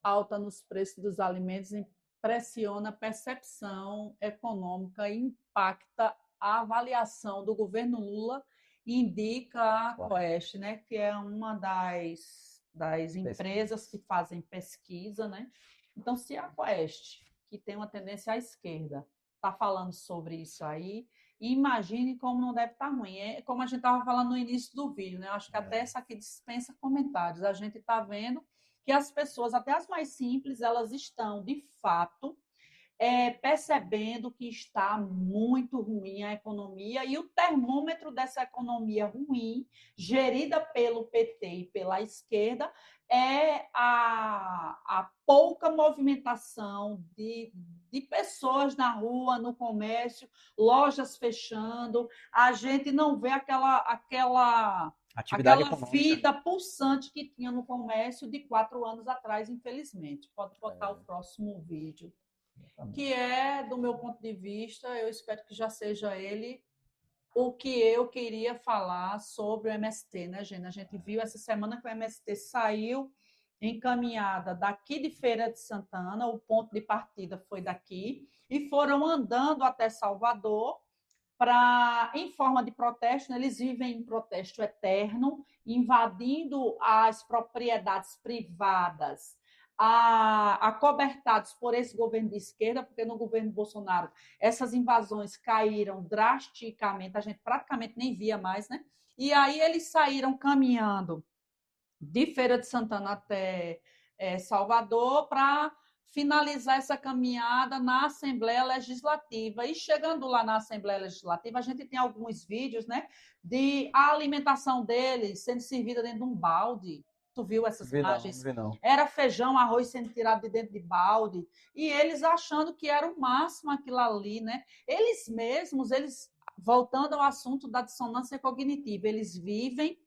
Speaker 1: Alta nos preços dos alimentos pressiona a percepção econômica e impacta a avaliação do governo Lula e indica a Quest, né, que é uma das empresas que fazem pesquisa, né? Então, se a Quest, que tem uma tendência à esquerda, está falando sobre isso aí, imagine como não deve estar ruim. É como a gente estava falando no início do vídeo, né? Eu acho que até essa aqui dispensa comentários. A gente está vendo que as pessoas, até as mais simples, elas estão, de fato, percebendo que está muito ruim a economia e o termômetro dessa economia ruim, gerida pelo PT e pela esquerda, é a pouca movimentação de pessoas na rua, no comércio, lojas fechando. A gente não vê aquela vida pulsante que tinha no comércio de 4 anos atrás, infelizmente. Pode botar o próximo vídeo. Que é, do meu ponto de vista, eu espero que já seja ele, o que eu queria falar sobre o MST, né, gente? A gente viu essa semana que o MST saiu encaminhada daqui de Feira de Santana, o ponto de partida foi daqui, e foram andando até Salvador em forma de protesto, né? Eles vivem em protesto eterno, invadindo as propriedades privadas, acobertados por esse governo de esquerda, porque no governo Bolsonaro essas invasões caíram drasticamente, a gente praticamente nem via mais, né? E aí eles saíram caminhando de Feira de Santana até Salvador para finalizar essa caminhada na Assembleia Legislativa. E chegando lá na Assembleia Legislativa, a gente tem alguns vídeos, né, de a alimentação deles sendo servida dentro de um balde. Tu viu essas imagens?
Speaker 2: Não.
Speaker 1: Era feijão, arroz sendo tirado de dentro de balde. E eles achando que era o máximo aquilo ali, né? Eles mesmos, voltando ao assunto da dissonância cognitiva, eles vivem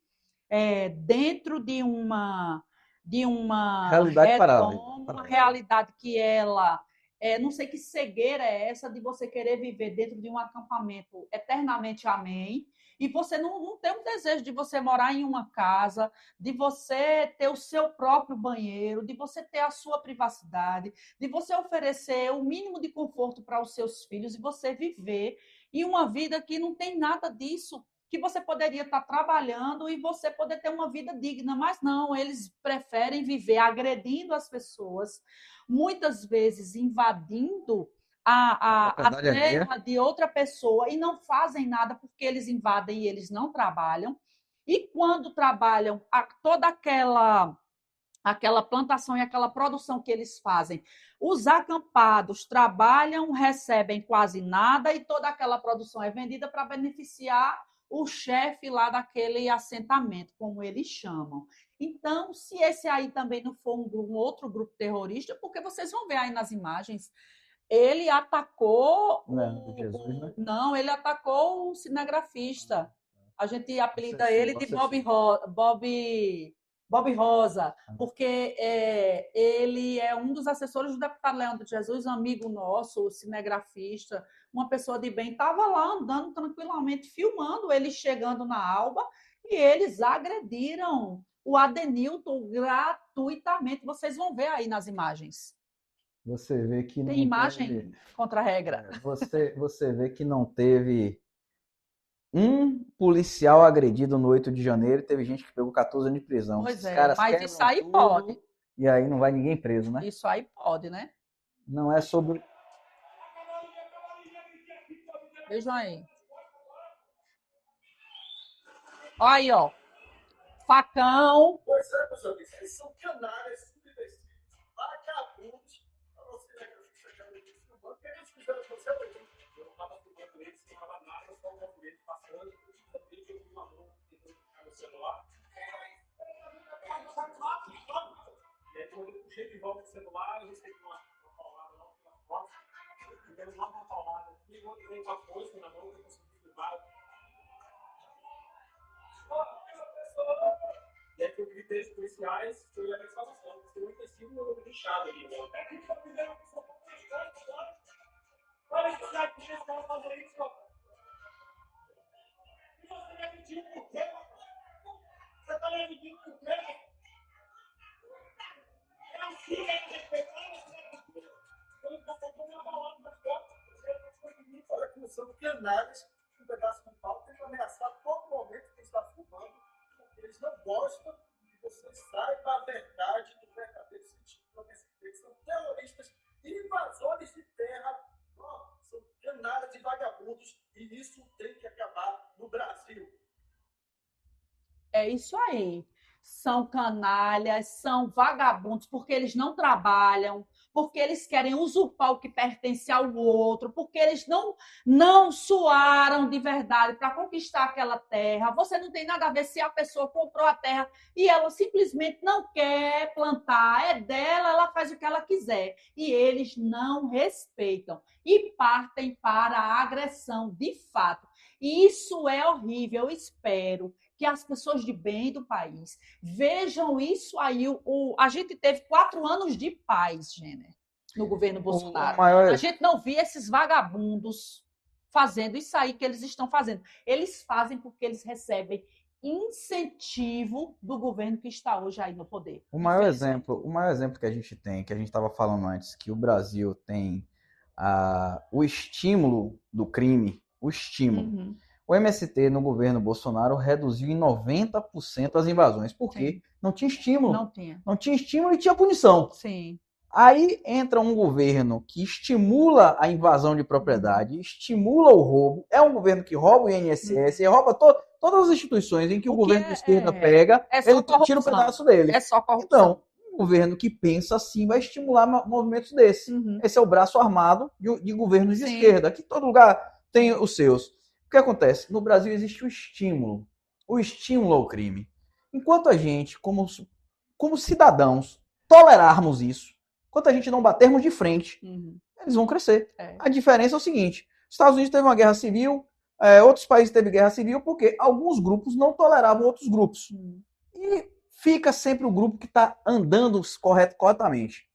Speaker 1: dentro de uma
Speaker 2: realidade paralela.
Speaker 1: Uma realidade que ela não sei que cegueira é essa de você querer viver dentro de um acampamento eternamente amém, e você não tem um desejo de você morar em uma casa, de você ter o seu próprio banheiro, de você ter a sua privacidade, de você oferecer o mínimo de conforto para os seus filhos e você viver em uma vida que não tem nada disso, que você poderia estar trabalhando e você poder ter uma vida digna, mas não, eles preferem viver agredindo as pessoas, muitas vezes invadindo a terra de outra pessoa e não fazem nada porque eles invadem e eles não trabalham. E quando trabalham, toda aquela plantação e aquela produção que eles fazem, os acampados trabalham, recebem quase nada e toda aquela produção é vendida para beneficiar o chefe lá daquele assentamento, como eles chamam. Então, se esse aí também não for um outro grupo terrorista, porque vocês vão ver aí nas imagens, ele atacou Não, ele atacou o cinegrafista. A gente apelida ele de Bob Rosa, porque ele é um dos assessores do deputado Leandro de Jesus, um amigo nosso, cinegrafista, uma pessoa de bem, estava lá andando tranquilamente, filmando ele chegando na Alba, e eles agrediram o Adenilton gratuitamente. Vocês vão ver aí nas imagens.
Speaker 2: Você vê que
Speaker 1: tem imagem contra a regra.
Speaker 2: Você vê que não teve um policial agredido no 8 de janeiro, teve gente que pegou 14 anos de prisão.
Speaker 1: Pois mas isso aí
Speaker 2: tudo,
Speaker 1: pode.
Speaker 2: E aí não vai ninguém preso, né?
Speaker 1: Isso aí pode, né?
Speaker 2: Não é sobre...
Speaker 1: Vejam aí. Olha aí, ó. Facão.
Speaker 4: Pois é, meus amigos, eles são canalhas, subversivos, vagabundos. O que eles fizeram com você? Eu não estava filmando eles, não estava nada, eu só olhava eles passando, também eu vi uma mão tentando ficar no celular. E aí, quando eu puxei de volta o celular, eu recebi uma paulada lá na foto. Tivemos uma paulada aqui, o outro veio com a foice na mão, que eu consegui filmar. E aí, eu gritei os policiais, eu ia ver só as fotos, porque eu não sido lixado ali. Olha que cidade que esse cara fazer isso, ó. E você vai pedir por quê? Você tá me pedindo por quê? É assim que é respeitado, né? Eu não tô com minha palavra na foto. Olha como são canalhas, um pedaço de pau, tem que ameaçar todo momento que está filmando, porque eles não gostam que você saiba a verdade do verdadeiro sentido do MST. Eles são terroristas, invasores de terra, são canalhas e vagabundos, e isso
Speaker 1: É isso aí. São canalhas, são vagabundos, porque eles não trabalham, porque eles querem usurpar o que pertence ao outro, porque eles não suaram de verdade para conquistar aquela terra. Você não tem nada a ver se a pessoa comprou a terra e ela simplesmente não quer plantar, é dela, ela faz o que ela quiser. E eles não respeitam e partem para a agressão de fato. E isso é horrível. Eu espero que as pessoas de bem do país vejam isso aí. A gente teve 4 anos de paz, Jenner, no governo Bolsonaro. A gente não via esses vagabundos fazendo isso aí que eles estão fazendo. Eles fazem porque eles recebem incentivo do governo que está hoje aí no poder.
Speaker 2: O maior exemplo que a gente tem, que a gente estava falando antes, que o Brasil tem o estímulo do crime, o estímulo.
Speaker 1: Uhum.
Speaker 2: O MST no governo Bolsonaro reduziu em 90% as invasões. Por quê? Não tinha estímulo. Não tinha estímulo e tinha punição.
Speaker 1: Sim.
Speaker 2: Aí entra um governo que estimula a invasão de propriedade, estimula o roubo. É um governo que rouba o INSS, rouba todas as instituições em que o governo de esquerda pega, ele tira um pedaço dele.
Speaker 1: É só corrupção.
Speaker 2: Então, um governo que pensa assim vai estimular movimentos desses.
Speaker 1: Uhum.
Speaker 2: Esse é o braço armado de governos de esquerda, que todo lugar tem os seus. O que acontece? No Brasil existe o estímulo ao crime. Enquanto a gente, como cidadãos, tolerarmos isso, enquanto a gente não batermos de frente, eles vão crescer. A diferença é o seguinte, os Estados Unidos teve uma guerra civil, outros países teve guerra civil, porque alguns grupos não toleravam outros grupos. E fica sempre o grupo que está andando corretamente.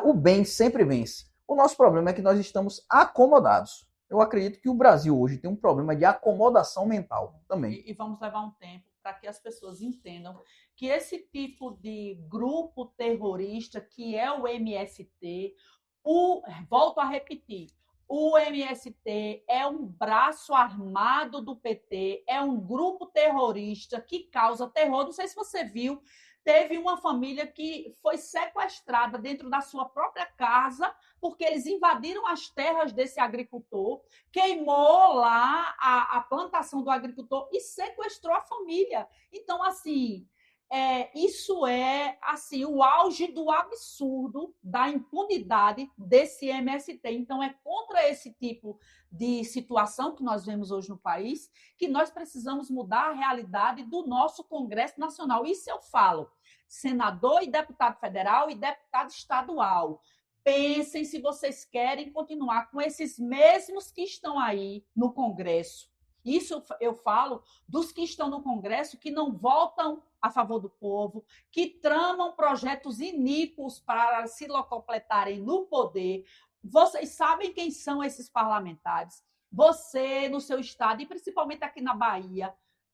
Speaker 2: O bem sempre vence. O nosso problema é que nós estamos acomodados. Eu acredito que o Brasil hoje tem um problema de acomodação mental também.
Speaker 1: E vamos levar um tempo para que as pessoas entendam que esse tipo de grupo terrorista, que é o MST, volto a repetir, o MST é um braço armado do PT, é um grupo terrorista que causa terror. Não sei se você viu, teve uma família que foi sequestrada dentro da sua própria casa porque eles invadiram as terras desse agricultor, queimou lá a plantação do agricultor e sequestrou a família. Então, assim, isso é assim o auge do absurdo da impunidade desse MST. Então, é contra esse tipo de situação que nós vemos hoje no país que nós precisamos mudar a realidade do nosso Congresso Nacional. Isso eu falo, senador e deputado federal e deputado estadual. Pensem se vocês querem continuar com esses mesmos que estão aí no Congresso. Isso eu falo dos que estão no Congresso, que não votam a favor do povo, que tramam projetos iníquos para se locupletarem no poder. Vocês sabem quem são esses parlamentares. Você, no seu estado, e principalmente aqui na Bahia,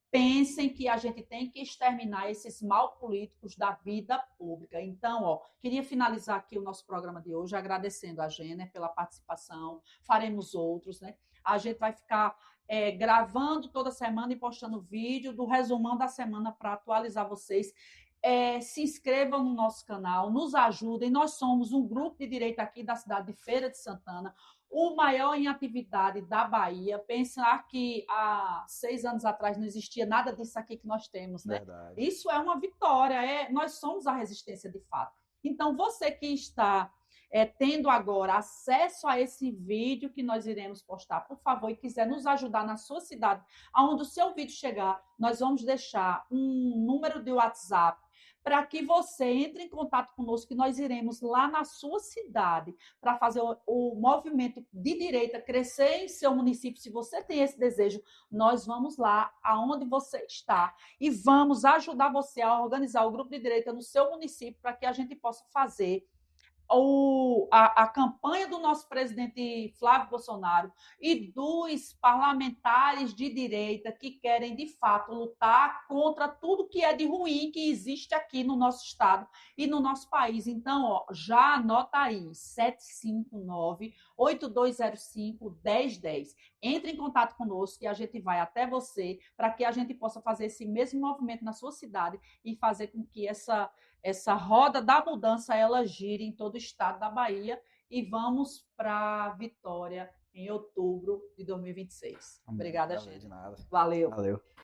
Speaker 1: pensem que a gente tem que exterminar esses mal políticos da vida pública. Então, queria finalizar aqui o nosso programa de hoje agradecendo a Jenner pela participação. Faremos outros, né? A gente vai ficar gravando toda semana e postando vídeo do resumão da semana para atualizar vocês. Se inscrevam no nosso canal, nos ajudem. Nós somos um grupo de direita aqui da cidade de Feira de Santana, o maior em atividade da Bahia. Pensar que há 6 anos atrás não existia nada disso aqui que nós temos, né?
Speaker 2: Verdade.
Speaker 1: Isso é uma vitória, nós somos a resistência de fato. Então, você que está tendo agora acesso a esse vídeo que nós iremos postar, por favor, e quiser nos ajudar na sua cidade, aonde o seu vídeo chegar, nós vamos deixar um número de WhatsApp para que você entre em contato conosco, que nós iremos lá na sua cidade para fazer o movimento de direita crescer em seu município. Se você tem esse desejo, nós vamos lá aonde você está e vamos ajudar você a organizar o grupo de direita no seu município para que a gente possa fazer a campanha do nosso presidente Flávio Bolsonaro e dos parlamentares de direita que querem, de fato, lutar contra tudo que é de ruim que existe aqui no nosso estado e no nosso país. Então, já anota aí, 759-8205-1010. Entre em contato conosco e a gente vai até você para que a gente possa fazer esse mesmo movimento na sua cidade e fazer com que essa roda da mudança ela gire em todo o estado da Bahia e vamos para Vitória em outubro de 2026. Obrigada, gente.
Speaker 2: De nada.
Speaker 1: Valeu.
Speaker 2: Valeu.